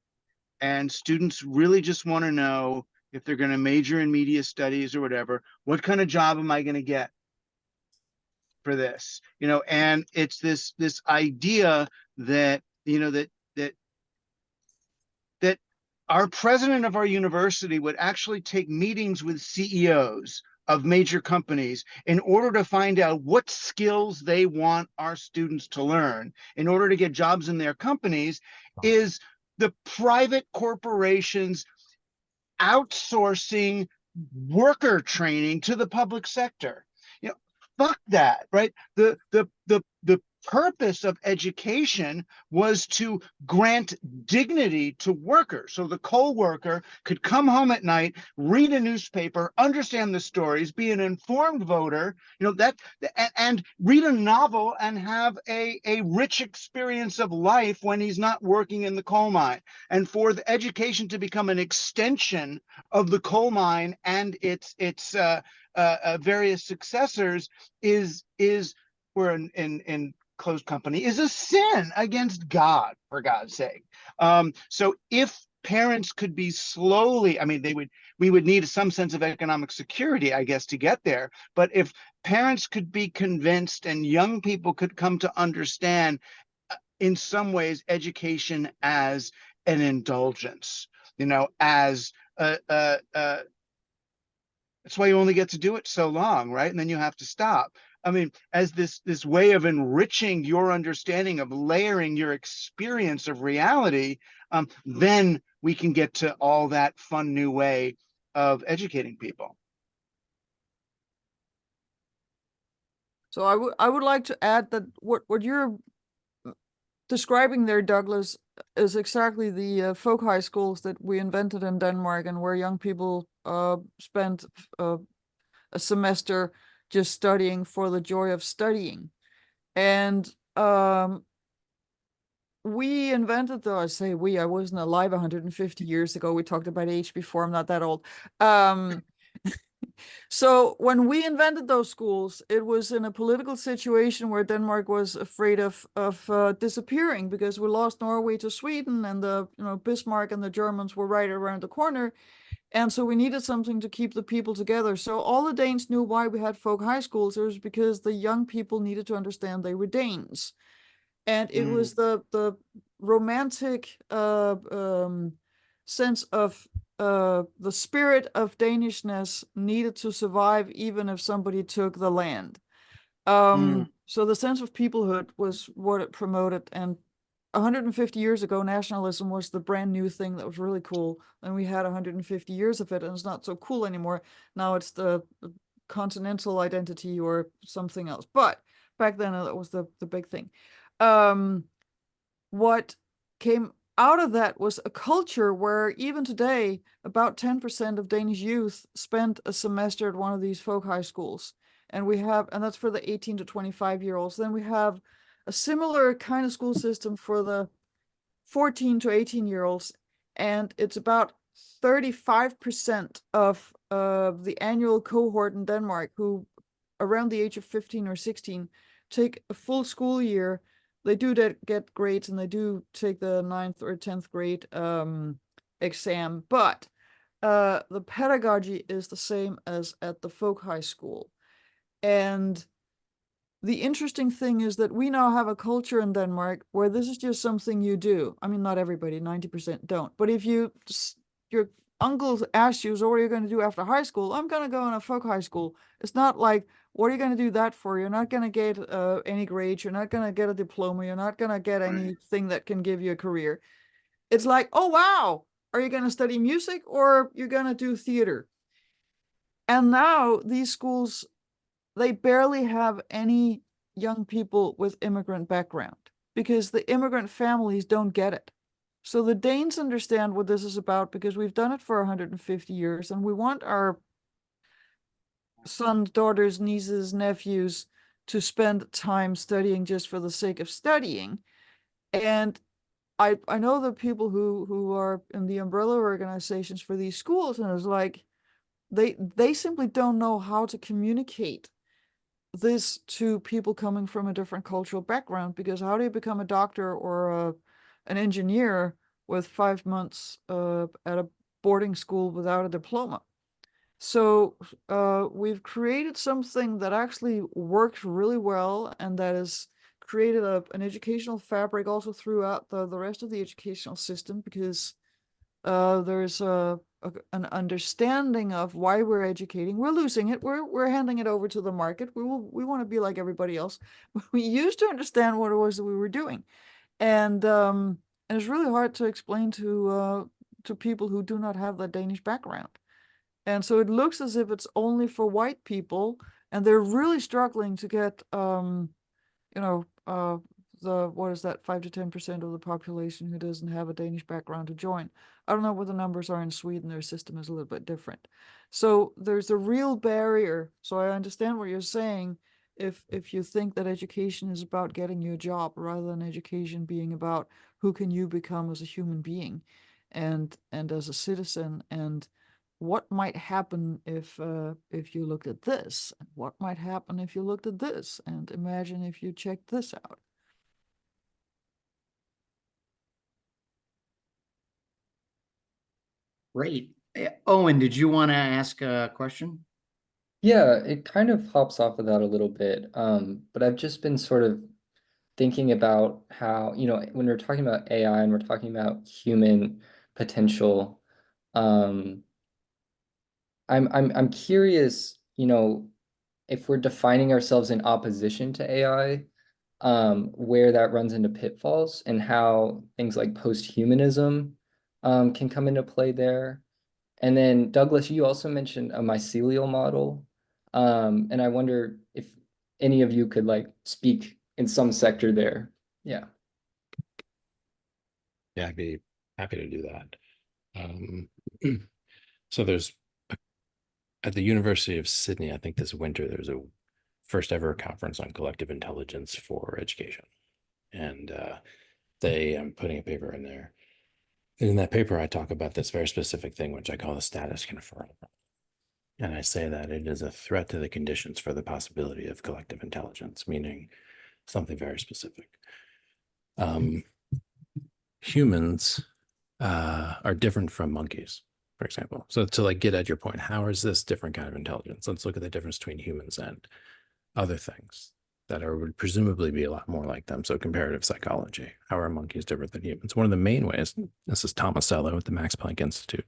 E: and students really just want to know, if they're going to major in media studies or whatever, what kind of job am I going to get for this? And it's this idea that that our president of our university would actually take meetings with CEOs of major companies in order to find out what skills they want our students to learn in order to get jobs in their companies, is the private corporations outsourcing worker training to the public sector. Fuck that, right? The purpose of education was to grant dignity to workers. So the coal worker could come home at night, read a newspaper, understand the stories, be an informed voter, and read a novel and have a rich experience of life when he's not working in the coal mine. And for the education to become an extension of the coal mine and its various successors is we're in closed company, is a sin against God, for God's sake. So if parents could be slowly, I mean, we would need some sense of economic security, I guess, to get there. But if parents could be convinced and young people could come to understand, in some ways, education as an indulgence, as that's why you only get to do it so long, right? And then you have to stop. I mean, as this way of enriching your understanding, of layering your experience of reality, then we can get to all that fun new way of educating people.
B: So I would like to add that what you're describing there, Douglas, is exactly the folk high schools that we invented in Denmark, and where young people spent a semester just studying for the joy of studying. And we invented the, I say we, I wasn't alive 150 years ago. We talked about age before, I'm not that old. So when we invented those schools, it was in a political situation where Denmark was afraid of disappearing, because we lost Norway to Sweden, and the Bismarck and the Germans were right around the corner. And so we needed something to keep the people together. So all the Danes knew why we had folk high schools. It was because the young people needed to understand they were Danes. And it was the romantic sense of the spirit of Danishness needed to survive, even if somebody took the land. So the sense of peoplehood was what it promoted. And 150 years ago, nationalism was the brand new thing that was really cool. And we had 150 years of it, and it's not so cool anymore. Now it's the continental identity or something else. But back then, that was the big thing. What came out of that was a culture where even today, about 10% of Danish youth spend a semester at one of these folk high schools. And that's for the 18 to 25-year-olds. Then we have a similar kind of school system for the 14 to 18-year-olds. And it's about 35% of the annual cohort in Denmark who, around the age of 15 or 16, take a full school year. They do get grades, and they do take the 9th or 10th grade exam, but the pedagogy is the same as at the folk high school. And the interesting thing is that we now have a culture in Denmark where this is just something you do. I mean, not everybody, 90% don't. But if your uncle asks you, so what are you going to do after high school? I'm going to go in a folk high school. It's not like, what are you going to do that for? You're not going to get any grades. You're not going to get a diploma. You're not going to get anything that can give you a career. It's like, oh, wow. Are you going to study music, or you're going to do theater? And now these schools, they barely have any young people with immigrant background, because the immigrant families don't get it. So the Danes understand what this is about, because we've done it for 150 years, and we want our sons, daughters, nieces, nephews to spend time studying just for the sake of studying. And I know the people who are in the umbrella organizations for these schools, and it's like they simply don't know how to communicate this to people coming from a different cultural background, because how do you become a doctor or an engineer with 5 months at a boarding school without a diploma? So we've created something that actually works really well, and that has created an educational fabric also throughout the rest of the educational system, because there's an understanding of why we're educating. We're losing it. We're handing it over to the market. We want to be like everybody else. We used to understand what it was that we were doing, and it's really hard to explain to people who do not have that Danish background. And so it looks as if it's only for white people, and they're really struggling to get what is that, 5 to 10% of the population who doesn't have a Danish background to join. I don't know what the numbers are in Sweden. Their system is a little bit different. So there's a real barrier. So I understand what you're saying, if you think that education is about getting you a job rather than education being about who can you become as a human being and as a citizen, and what might happen if you looked at this, and what might happen if you looked at this, and imagine if you checked this out.
A: Great. Owen, did you want to ask a question?
H: Yeah, it kind of hops off of that a little bit. But I've just been sort of thinking about how, when we're talking about AI and we're talking about human potential, I'm curious, if we're defining ourselves in opposition to AI, where that runs into pitfalls, and how things like post-humanism can come into play there. And then Douglas, you also mentioned a mycelial model. And I wonder if any of you could speak in some sector there. Yeah.
C: Yeah, I'd be happy to do that. So there's at the University of Sydney, I think this winter, there's a first ever conference on collective intelligence for education. And I'm putting a paper in there. And in that paper, I talk about this very specific thing, which I call the status conferral. And I say that it is a threat to the conditions for the possibility of collective intelligence, meaning something very specific. Humans are different from monkeys, for example. So to like get at your point, how is this different kind of intelligence? Let's look at the difference between humans and other things that would presumably be a lot more like them. So comparative psychology, how are monkeys different than humans? One of the main ways, this is Tomasello at the Max Planck Institute,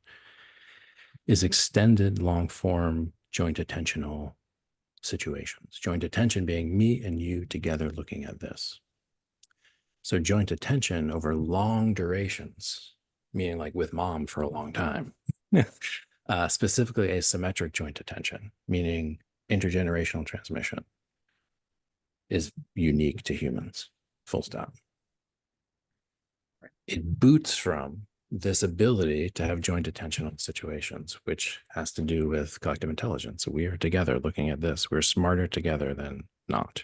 C: is extended long form joint attentional situations. Joint attention being me and you together looking at this. So joint attention over long durations, meaning like with mom for a long time, specifically asymmetric joint attention, meaning intergenerational transmission, is unique to humans, full stop. It boots from this ability to have joint attentional situations, which has to do with collective intelligence. So we are together looking at this. We're smarter together than not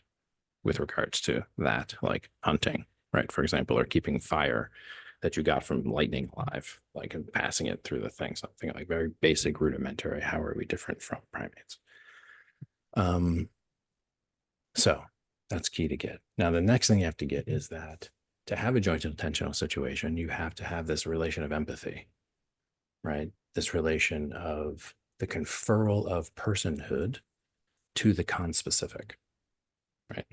C: with regards to that, like hunting, right? For example, or keeping fire that you got from lightning alive, like and passing it through the thing, something like very basic rudimentary. How are we different from primates? So that's key to get. Now, the next thing you have to get is that to have a joint attentional situation, you have to have this relation of empathy, right? This relation of the conferral of personhood to the conspecific, right?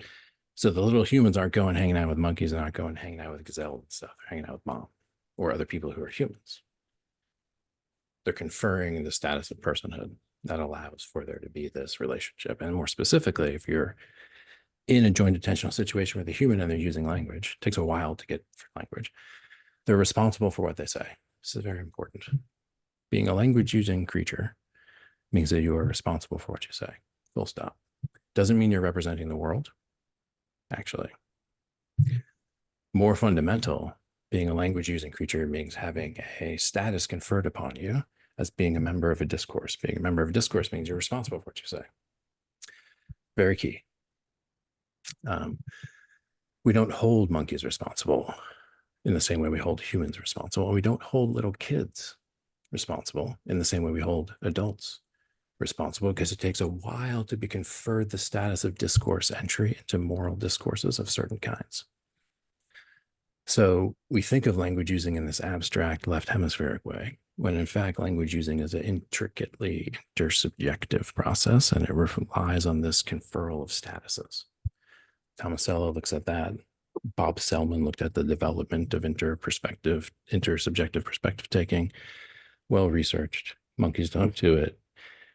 C: So the little humans aren't going hanging out with monkeys and aren't going hanging out with gazelles and stuff. They're hanging out with mom or other people who are humans. They're conferring the status of personhood that allows for there to be this relationship. And more specifically, if you're in a joint attentional situation with a human and they're using language, it takes a while to get language. They're responsible for what they say. This is very important. Being a language using creature means that you are responsible for what you say. Full stop. Doesn't mean you're representing the world, actually. More fundamental, being a language using creature means having a status conferred upon you as being a member of a discourse. Being a member of a discourse means you're responsible for what you say. Very key. We don't hold monkeys responsible in the same way we hold humans responsible. We don't hold little kids responsible in the same way we hold adults responsible, because it takes a while to be conferred the status of discourse entry into moral discourses of certain kinds. So we think of language using in this abstract left hemispheric way, when in fact language using is an intricately intersubjective process, and it relies on this conferral of statuses. Tomasello looks at that. Bob Selman looked at the development of intersubjective perspective taking. Well researched. Monkeys don't do it.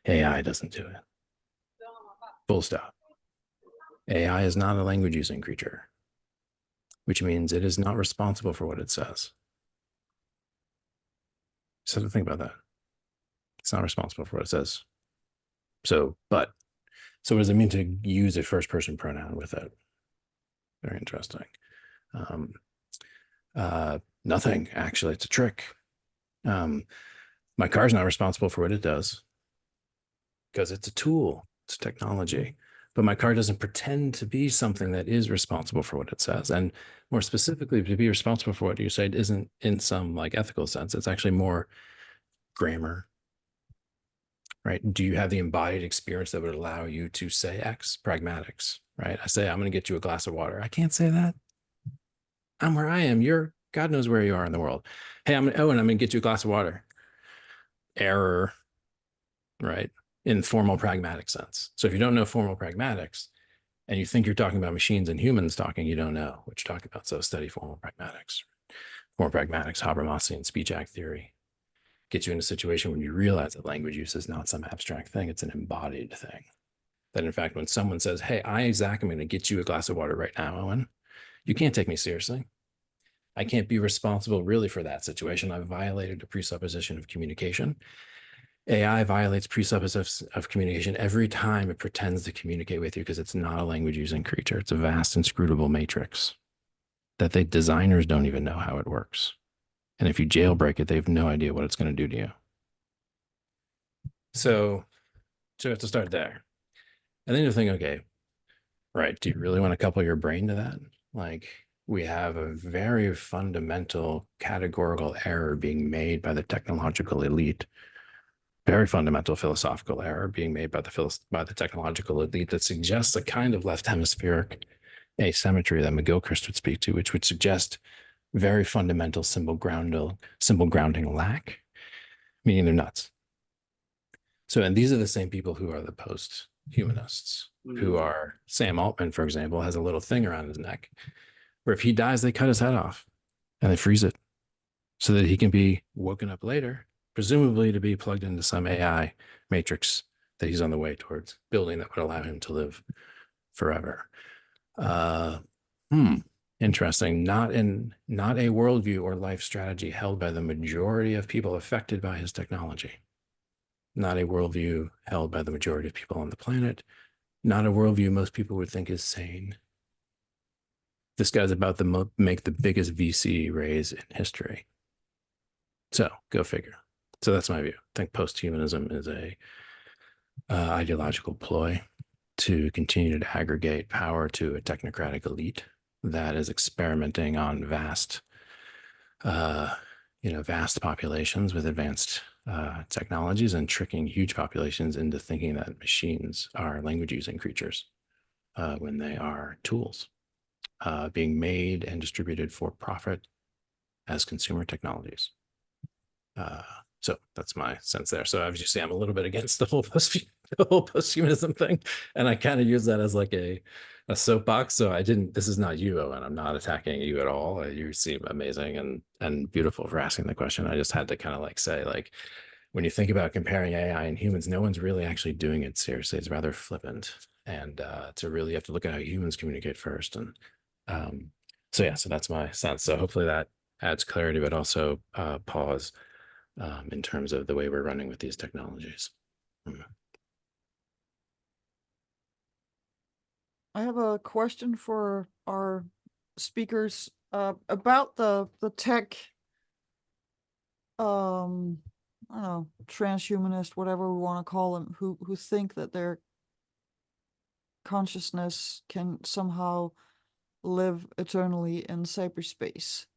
C: AI doesn't do it. Full stop. AI is not a language using creature, which means it is not responsible for what it says. So think about that. It's not responsible for what it says. So what does it mean to use a first person pronoun with it? Very interesting. Nothing, actually. It's a trick. My car's not responsible for what it does because it's a tool. It's technology. But my car doesn't pretend to be something that is responsible for what it says. And more specifically, to be responsible for what you say isn't in some like ethical sense. It's actually more grammar, right? Do you have the embodied experience that would allow you to say X? Pragmatics, right? I say, I'm going to get you a glass of water. I can't say that. I'm where I am. God knows where you are in the world. Hey, and I'm going to get you a glass of water. Error, right? In formal pragmatic sense. So if you don't know formal pragmatics and you think you're talking about machines and humans talking, you don't know what you're talking about. So study formal pragmatics. Formal pragmatics, Habermasian speech act theory gets you in a situation when you realize that language use is not some abstract thing. It's an embodied thing. That in fact, when someone says, hey, Zach, I'm going to get you a glass of water right now, Owen, you can't take me seriously. I can't be responsible really for that situation. I've violated a presupposition of communication. AI violates presuppositions of communication every time it pretends to communicate with you because it's not a language using creature. It's a vast inscrutable matrix that designers don't even know how it works. And if you jailbreak it, they have no idea what it's going to do to you. So you have to start there. And then you think, okay, right, do you really want to couple your brain to that? Like, we have a very fundamental categorical error being made by the technological elite, very fundamental philosophical error being made by the technological elite that suggests a kind of left hemispheric asymmetry that McGilchrist would speak to, which would suggest very fundamental symbol grounding lack, meaning they're nuts. So, and these are the same people who are the post-humanists, who are, Sam Altman, for example, has a little thing around his neck where if he dies, they cut his head off and they freeze it so that he can be woken up later, presumably to be plugged into some AI matrix that he's on the way towards building that would allow him to live forever. Interesting. Not a worldview or life strategy held by the majority of people affected by his technology. Not a worldview held by the majority of people on the planet. Not a worldview most people would think is sane. This guy's about to make the biggest VC raise in history. So go figure. So that's my view. I think post-humanism is a ideological ploy to continue to aggregate power to a technocratic elite that is experimenting on vast populations with advanced technologies and tricking huge populations into thinking that machines are language-using creatures when they are tools being made and distributed for profit as consumer technologies. So that's my sense there. So obviously I'm a little bit against the whole post-humanism thing. And I kind of use that as like a soapbox. So this is not you, Owen. I'm not attacking you at all. You seem amazing and beautiful for asking the question. I just had to kind of like say, like, when you think about comparing AI and humans, no one's really actually doing it seriously. It's rather flippant. And to really have to look at how humans communicate first. And so that's my sense. So hopefully that adds clarity, but also pause in terms of the way we're running with these technologies.
B: I have a question for our speakers about the tech, I don't know, transhumanist, whatever we want to call them, who think that their consciousness can somehow live eternally in cyberspace.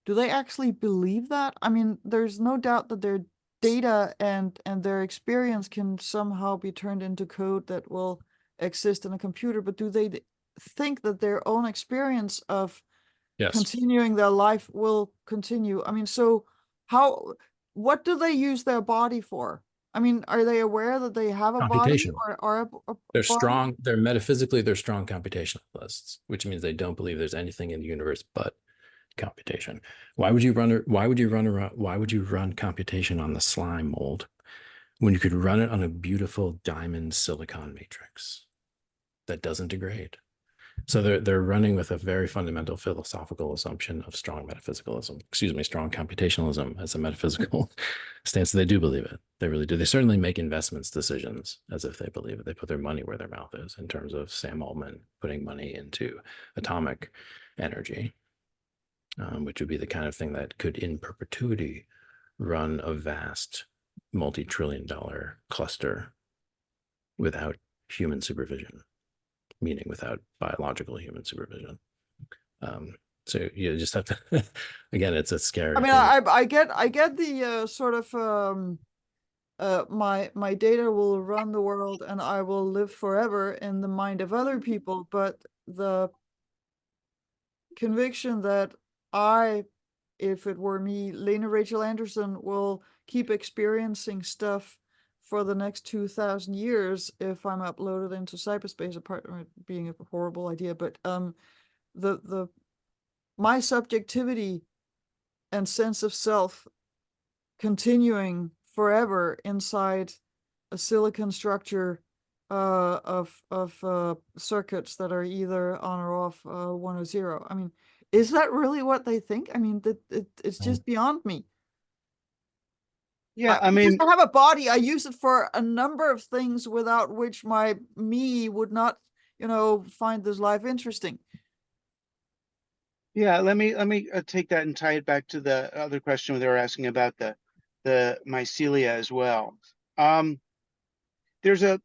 B: Do they actually believe that? I mean, there's no doubt that their data and their experience can somehow be turned into code that will exist in a computer, but do they think that their own experience of continuing their life will continue? I mean, so what do they use their body for? I mean, are they aware that they have a body or
C: they're strong, they're strong computationalists, which means they don't believe there's anything in the universe but computation. Why would you run computation on the slime mold when you could run it on a beautiful diamond silicon matrix that doesn't degrade? So they're running with a very fundamental philosophical assumption of strong computationalism as a metaphysical stance. They do believe it. They really do. They certainly make investments decisions as if they believe it. They put their money where their mouth is in terms of Sam Altman putting money into atomic energy, which would be the kind of thing that could in perpetuity run a vast multi-trillion-dollar cluster without human supervision, meaning without biological human supervision. So you just have to, again, it's a scary
B: thing. I get the sort of, my data will run the world and I will live forever in the mind of other people, but the conviction that if it were me, Lena Rachel Anderson, will keep experiencing stuff for the next 2,000 years if I'm uploaded into cyberspace, apart from it being a horrible idea. But my subjectivity and sense of self continuing forever inside a silicon structure of circuits that are either on or off, 1 or 0. I mean, is that really what they think? I mean, it's just beyond me.
E: Yeah, I mean,
B: I have a body. I use it for a number of things without which me would not, find this life interesting.
E: Yeah, let me take that and tie it back to the other question they were asking about the mycelia as well. There's a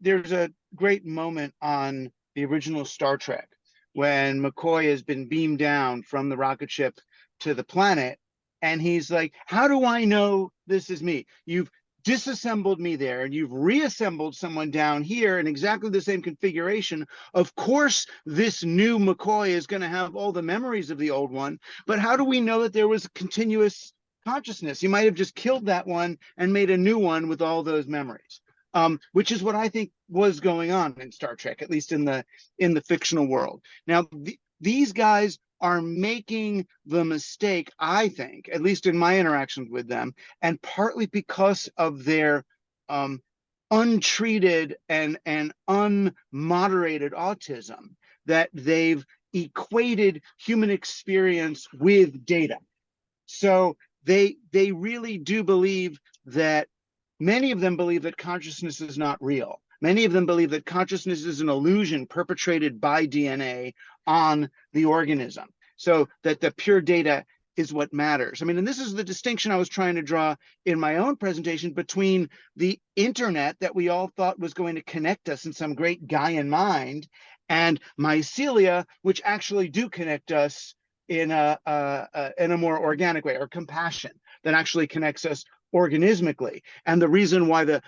E: great moment on the original Star Trek when McCoy has been beamed down from the rocket ship to the planet, and he's like, "How do I know this is me? You've disassembled me there, and you've reassembled someone down here in exactly the same configuration. Of course, this new McCoy is going to have all the memories of the old one, but how do we know that there was a continuous consciousness? You might have just killed that one and made a new one with all those memories." Which is what I think was going on in Star Trek, at least in the fictional world. Now, these guys are making the mistake, I think, at least in my interactions with them, and partly because of their untreated and unmoderated autism, that they've equated human experience with data. So they really do believe that many of them believe that consciousness is not real. Many of them believe that consciousness is an illusion perpetrated by DNA on the organism, so that the pure data is what matters. I mean, and this is the distinction I was trying to draw in my own presentation between the internet that we all thought was going to connect us in some great Gaian mind, and mycelia, which actually do connect us in a more organic way, or compassion that actually connects us organismically. And the reason why the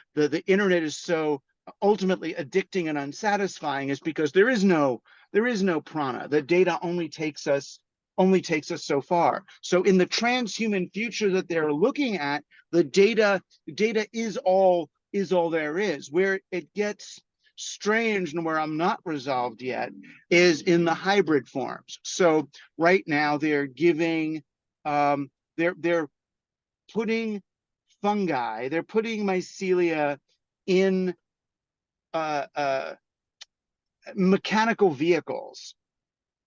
E: internet is so ultimately addicting and unsatisfying is because there is no prana. The data only takes us so far. So in the transhuman future that they're looking at, the data is all there is. Where it gets strange and where I'm not resolved yet is in the hybrid forms. So right now they're giving they're putting fungi, they're putting mycelia in mechanical vehicles,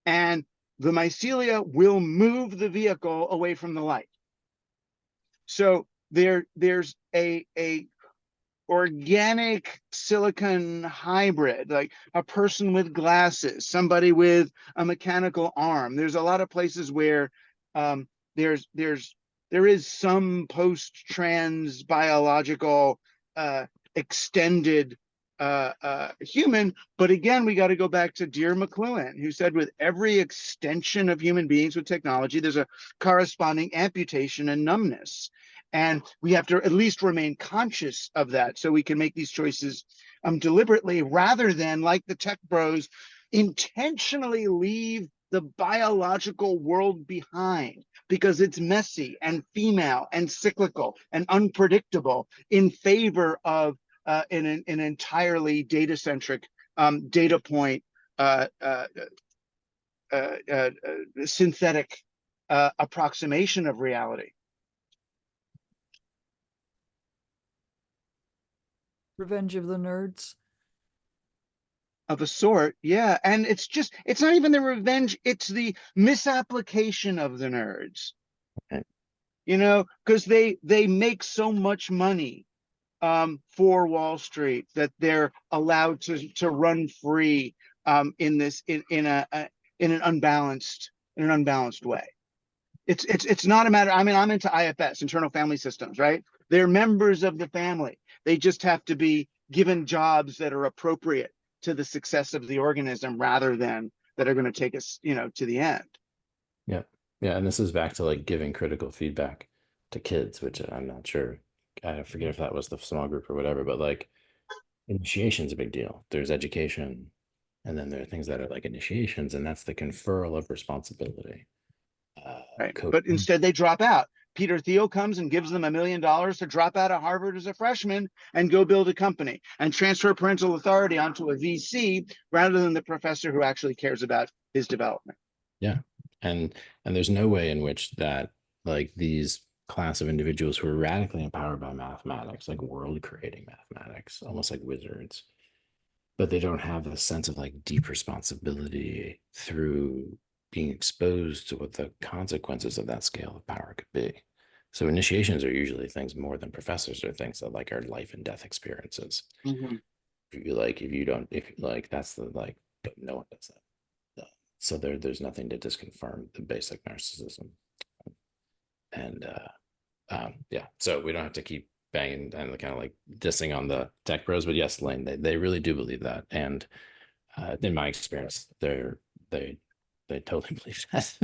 E: and the mycelia will move the vehicle away from the light. So there's a organic silicon hybrid, like a person with glasses, somebody with a mechanical arm. There's a lot of places where there is some post-trans biological extended human, but again, we got to go back to dear McLuhan, who said with every extension of human beings with technology, there's a corresponding amputation and numbness. And we have to at least remain conscious of that so we can make these choices deliberately, rather than, like the tech bros, intentionally leave the biological world behind because it's messy and female and cyclical and unpredictable, in favor of an entirely data-centric, data point, synthetic approximation of reality.
B: Revenge of the Nerds.
E: Of a sort, yeah. And it's not even the revenge, it's the misapplication of the nerds.
C: Okay.
E: You know, because they make so much money for Wall Street that they're allowed to run free in an unbalanced way. It's not a matter. I mean, I'm into IFS, internal family systems, right? They're members of the family. They just have to be given jobs that are appropriate to the success of the organism, rather than that are going to take us, to the end.
C: Yeah. And this is back to like giving critical feedback to kids, which I'm not sure. I forget if that was the small group or whatever, but like initiation is a big deal. There's education, and then there are things that are like initiations, and that's the conferral of responsibility.
E: Right. But instead they drop out. Peter Thiel comes and gives them $1 million to drop out of Harvard as a freshman and go build a company and transfer parental authority onto a VC, rather than the professor who actually cares about his development.
C: Yeah. And there's no way in which that, like, these class of individuals who are radically empowered by mathematics, like world creating mathematics, almost like wizards, but they don't have the sense of like deep responsibility through being exposed to what the consequences of that scale of power could be. So initiations are usually things more than professors, are things that like are life and death experiences.
E: Mm-hmm.
C: That's the like, but no one does that. So there's nothing to disconfirm the basic narcissism. And yeah, so we don't have to keep banging and kind of like dissing on the tech bros, but yes, Lane, they really do believe that. And in my experience, they totally believe that.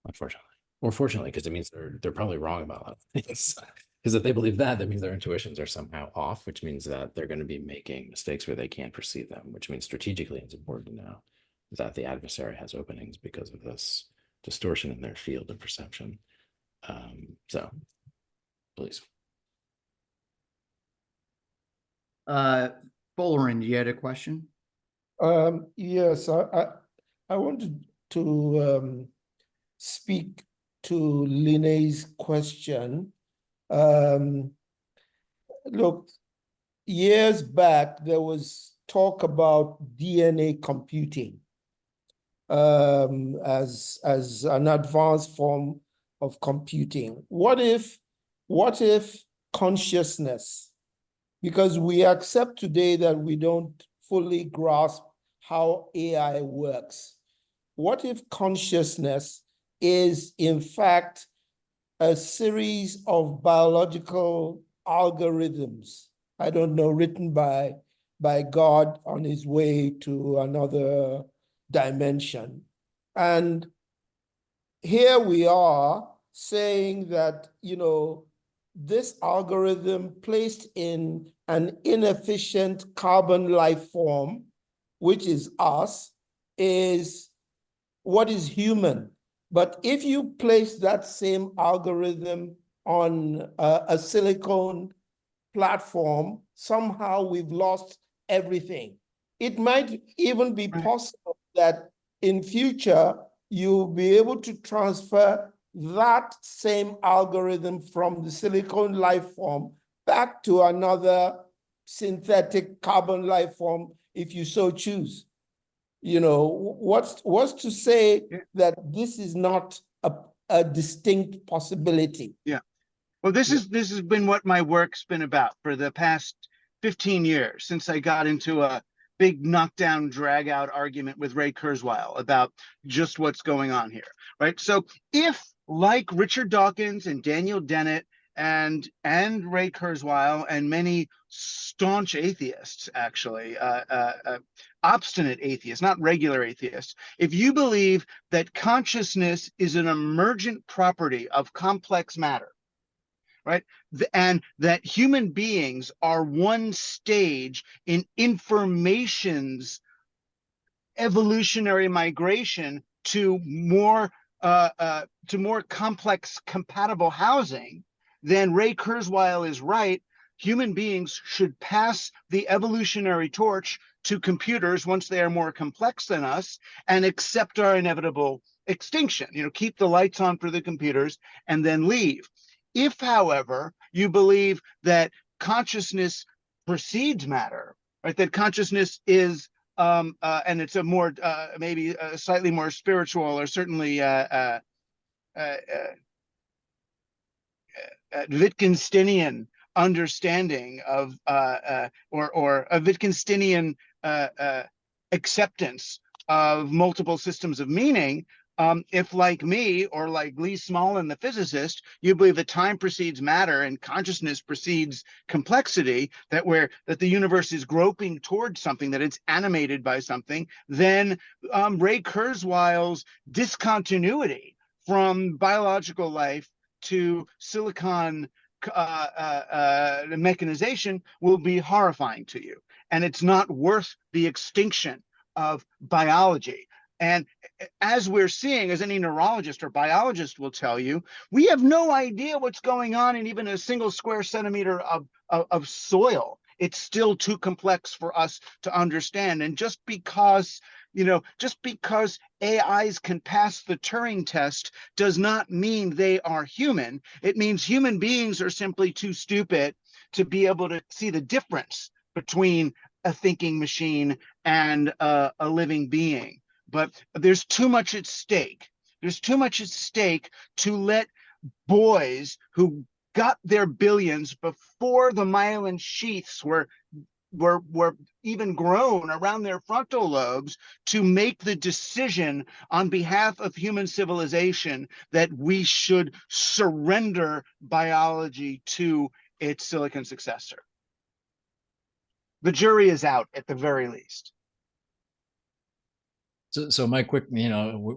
C: Unfortunately, or fortunately, because it means they're probably wrong about a lot of things. Because if they believe that, that means their intuitions are somehow off, which means that they're going to be making mistakes where they can't perceive them, which means strategically it's important to know that the adversary has openings because of this distortion in their field of perception. So, please.
A: Bolarin, you had a question?
I: Yes, I wanted to speak to Linne's question. Look, years back, there was talk about DNA computing as an advanced form of computing. What if consciousness, because we accept today that we don't fully grasp how AI works. What if consciousness is in fact a series of biological algorithms, I don't know, written by God on his way to another dimension? And here we are saying that, you know, this algorithm placed in an inefficient carbon life form, which is us, is what is human. But if you place that same algorithm on a silicon platform, somehow we've lost everything. It might even be possible that in future, you'll be able to transfer that same algorithm from the silicon life form back to another synthetic carbon life form if you so choose. You know, what's to say that this is not a distinct possibility?
E: Yeah. Well, this has been what my work's been about for the past 15 years, since I got into a big knockdown, drag out argument with Ray Kurzweil about just what's going on here, right? So if, like Richard Dawkins and Daniel Dennett and Ray Kurzweil and many staunch atheists, actually, obstinate atheists, not regular atheists, if you believe that consciousness is an emergent property of complex matter, right, and that human beings are one stage in information's evolutionary migration to more complex compatible housing, then Ray Kurzweil is right. Human beings should pass the evolutionary torch to computers once they are more complex than us and accept our inevitable extinction. You know, keep the lights on for the computers and then leave. If, however, you believe that consciousness precedes matter, right, that consciousness is and it's a more maybe a slightly more spiritual or certainly Wittgensteinian understanding of or a Wittgensteinian acceptance of multiple systems of meaning. If, like me or like Lee Smolin, the physicist, you believe that time precedes matter and consciousness precedes complexity, that the universe is groping towards something, that it's animated by something, then Ray Kurzweil's discontinuity from biological life to silicon mechanization will be horrifying to you. And it's not worth the extinction of biology. And as we're seeing, as any neurologist or biologist will tell you, we have no idea what's going on in even a single square centimeter of soil. It's still too complex for us to understand. And just because AIs can pass the Turing test does not mean they are human. It means human beings are simply too stupid to be able to see the difference between a thinking machine and a living being. But there's too much at stake. There's too much at stake to let boys who got their billions before the myelin sheaths were were even grown around their frontal lobes to make the decision on behalf of human civilization that we should surrender biology to its silicon successor. The jury is out at the very least.
D: So my quick,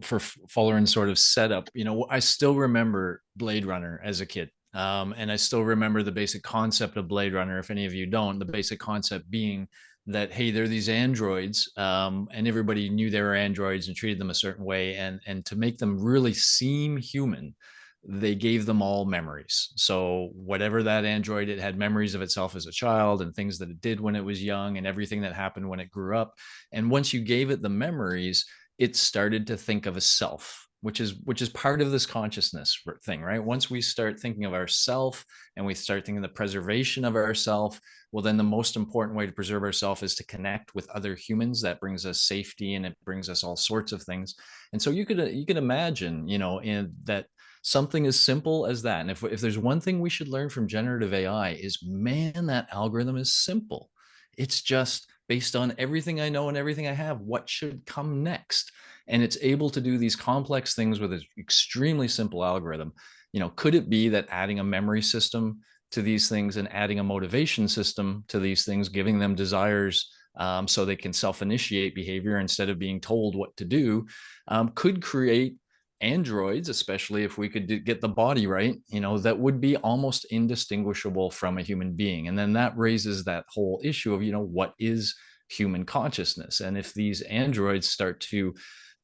D: for Fulleran's sort of setup, I still remember Blade Runner as a kid. And I still remember the basic concept of Blade Runner. If any of you don't, the basic concept being that, hey, there are these androids, and everybody knew they were androids and treated them a certain way. And to make them really seem human, they gave them all memories. So whatever that android, it had memories of itself as a child and things that it did when it was young and everything that happened when it grew up. And once you gave it the memories, it started to think of a self, which is part of this consciousness thing, right? Once we start thinking of ourself and we start thinking the preservation of ourself, well, then the most important way to preserve ourself is to connect with other humans. That brings us safety and it brings us all sorts of things. And so you could imagine, in that something as simple as that. And if there's one thing we should learn from generative AI is, man, that algorithm is simple. It's just based on everything I know and everything I have, what should come next? And it's able to do these complex things with an extremely simple algorithm. Could it be that adding a memory system to these things and adding a motivation system to these things, giving them desires so they can self-initiate behavior instead of being told what to do, could create androids, especially if we could get the body right, that would be almost indistinguishable from a human being. And then that raises that whole issue of, what is human consciousness? And if these androids start to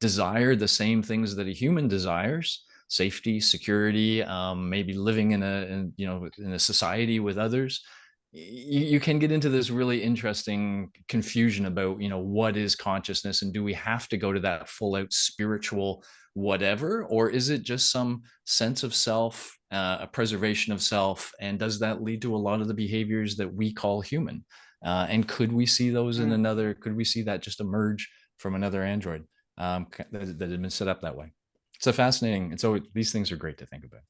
D: desire the same things that a human desires, safety, security, maybe living in a society with others, you can get into this really interesting confusion about, what is consciousness, and do we have to go to that full out spiritual whatever, or is it just some sense of self, a preservation of self, and does that lead to a lot of the behaviors that we call human? And could we see those in could we see that just emerge from another android that had been set up that way? It's a fascinating, and so these things are great to think about.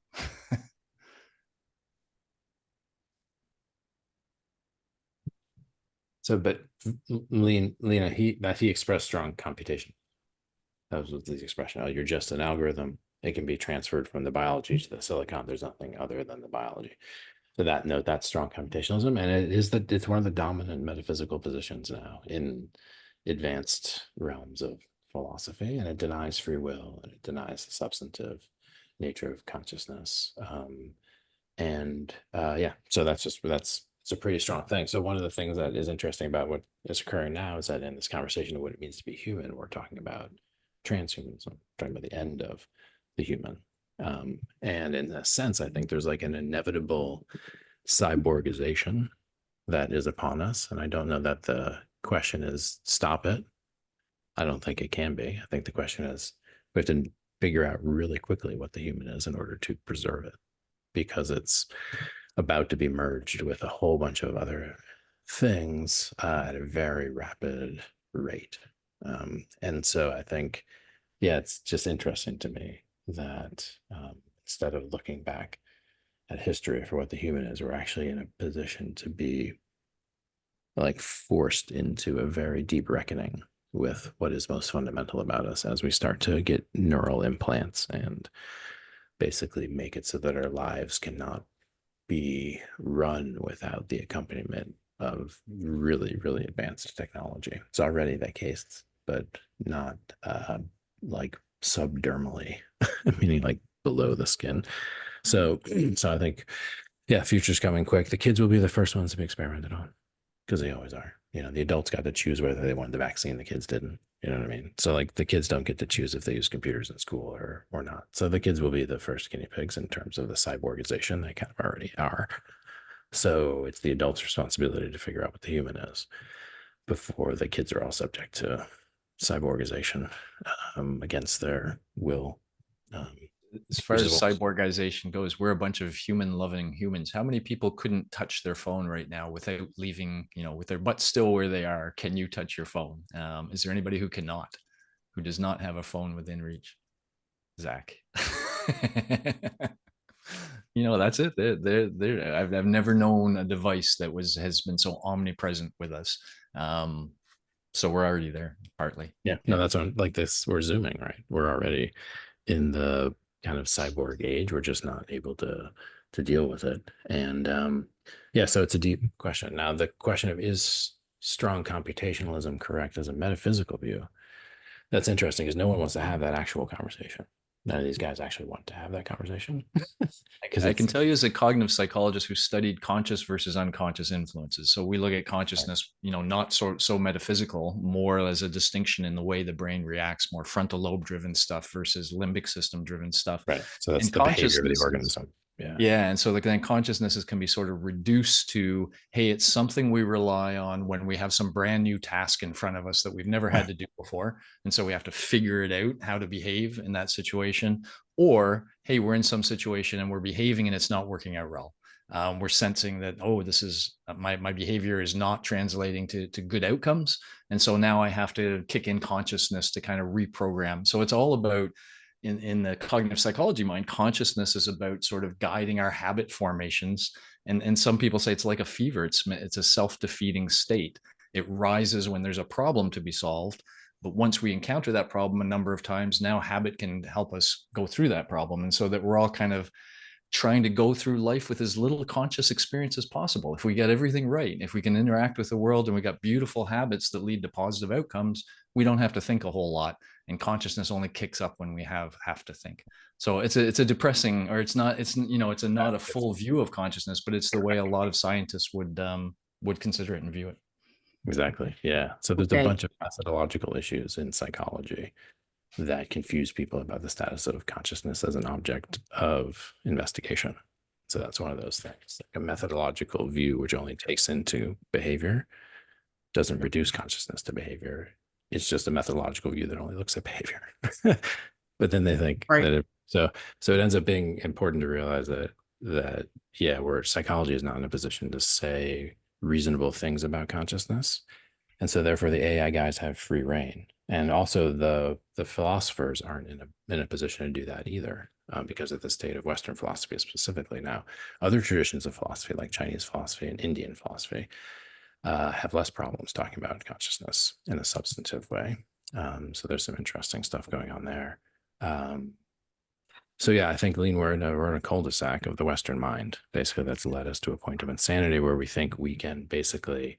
C: So, but Lena, he expressed strong computation. That was the expression. Oh, you're just an algorithm. It can be transferred from the biology to the silicon. There's nothing other than the biology. So that note, that's strong computationalism, and it's one of the dominant metaphysical positions now in advanced realms of philosophy, and it denies free will and it denies the substantive nature of consciousness. So it's a pretty strong thing. So one of the things that is interesting about what is occurring now is that in this conversation of what it means to be human, we're talking about transhumanism, talking about the end of the human. And in a sense, I think there's like an inevitable cyborgization that is upon us. And I don't know that the question is stop it. I don't think it can be. I think the question is we have to figure out really quickly what the human is in order to preserve it, because it's about to be merged with a whole bunch of other things at a very rapid rate. And so I think, it's just interesting to me that instead of looking back at history for what the human is, we're actually in a position to be like forced into a very deep reckoning with what is most fundamental about us as we start to get neural implants and basically make it so that our lives cannot be run without the accompaniment of really, really advanced technology. It's already the case, but not like subdermally, meaning like below the skin. So I think, future's coming quick. The kids will be the first ones to be experimented on, because they always are. The adults got to choose whether they wanted the vaccine. The kids didn't. You know what I mean? So like the kids don't get to choose if they use computers in school or not. So the kids will be the first guinea pigs in terms of the cyborgization. They kind of already are. So it's the adult's responsibility to figure out what the human is before the kids are all subject to cyborgization against their will.
D: As far as cyborgization goes, we're a bunch of human-loving humans. How many people couldn't touch their phone right now without leaving, with their butt still where they are? Can you touch your phone? Is there anybody who cannot, who does not have a phone within reach? Zach. That's it. I've never known a device that has been so omnipresent with us. So we're already there, partly.
C: Yeah, no, that's on like this. We're zooming, right? We're already in the kind of cyborg age. We're just not able to deal with it. And yeah, so it's a deep question. Now, the question of is strong computationalism correct as a metaphysical view? That's interesting because no one wants to have that actual conversation. None of these guys actually want to have that conversation.
D: I can tell you as a cognitive psychologist who studied conscious versus unconscious influences. So we look at consciousness, not so metaphysical, more as a distinction in the way the brain reacts, more frontal lobe driven stuff versus limbic system driven stuff.
C: Right. So that's
D: and
C: the behavior of the organism.
D: Yeah. And so then consciousnesses can be sort of reduced to, hey, it's something we rely on when we have some brand new task in front of us that we've never had to do before. And so we have to figure it out how to behave in that situation. Or, hey, we're in some situation and we're behaving and it's not working out well. We're sensing that, oh, this is my behavior is not translating to good outcomes. And so now I have to kick in consciousness to kind of reprogram. So it's all about, in the cognitive psychology mind, consciousness is about sort of guiding our habit formations. And some people say it's like a fever. It's a self-defeating state. It rises when there's a problem to be solved. But once we encounter that problem a number of times, now habit can help us go through that problem. And so that we're all kind of trying to go through life with as little conscious experience as possible. If we get everything right, if we can interact with the world and we got beautiful habits that lead to positive outcomes, we don't have to think a whole lot. And consciousness only kicks up when we have to think. So it's a depressing, or it's not a full view of consciousness, but it's the way a lot of scientists would consider it and view it.
C: Exactly. Yeah. So there's a bunch of methodological issues in psychology that confuse people about the status of consciousness as an object of investigation. So that's one of those things. Like a methodological view, which only takes into behavior, doesn't reduce consciousness to behavior. It's just a methodological view that only looks at behavior. But then they think that so it ends up being important to realize that yeah, where psychology is not in a position to say reasonable things about consciousness. And so therefore the AI guys have free reign. And also the philosophers aren't in a position to do that either, because of the state of Western philosophy specifically. Now, other traditions of philosophy like Chinese philosophy and Indian philosophy have less problems talking about consciousness in a substantive way. So there's some interesting stuff going on there. So yeah, I think, Lean, we're in a cul-de-sac of the Western mind. Basically, that's led us to a point of insanity where we think we can basically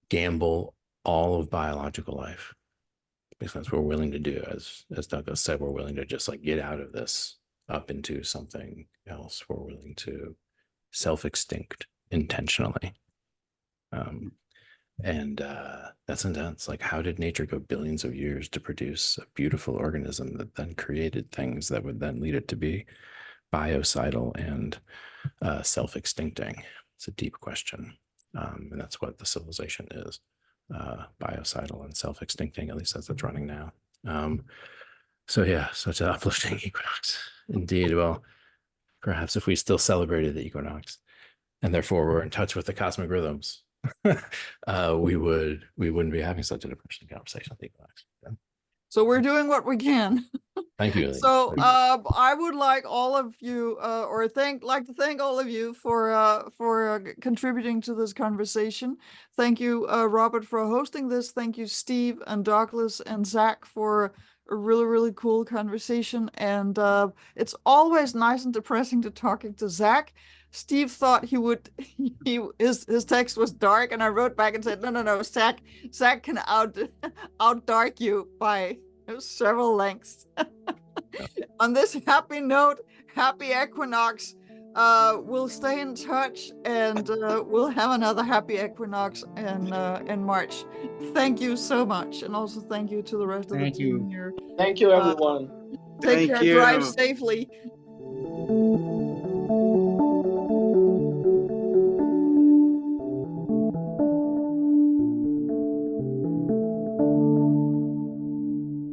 C: gamble all of biological life. Because that's what we're willing to do. As Douglas said, we're willing to just like get out of this up into something else. We're willing to self-extinct intentionally. And that's intense. Like, how did nature go billions of years to produce a beautiful organism that then created things that would then lead it to be biocidal and self-extincting? It's a deep question. And that's what the civilization is, biocidal and self-extincting, at least as it's running now. So yeah, such an uplifting equinox. Indeed. Well, perhaps if we still celebrated the equinox and therefore we're in touch with the cosmic rhythms, we wouldn't be having such a depressing conversation with the equinox. Yeah.
B: So we're doing what we can.
C: Thank you.
B: So I would like all of you, like to thank all of you for contributing to this conversation. Thank you, Robert, for hosting this. Thank you, Steve and Douglas and Zach, for a really, really cool conversation. And it's always nice and depressing to talking to Zach. Steve thought his text was dark, and I wrote back and said, no, Zach can out dark you by several lengths. On this happy note, happy equinox. We'll stay in touch, and we'll have another happy equinox in March. Thank you so much, and also thank you to the rest of the team here.
I: Thank you, everyone.
B: Take care. Drive safely.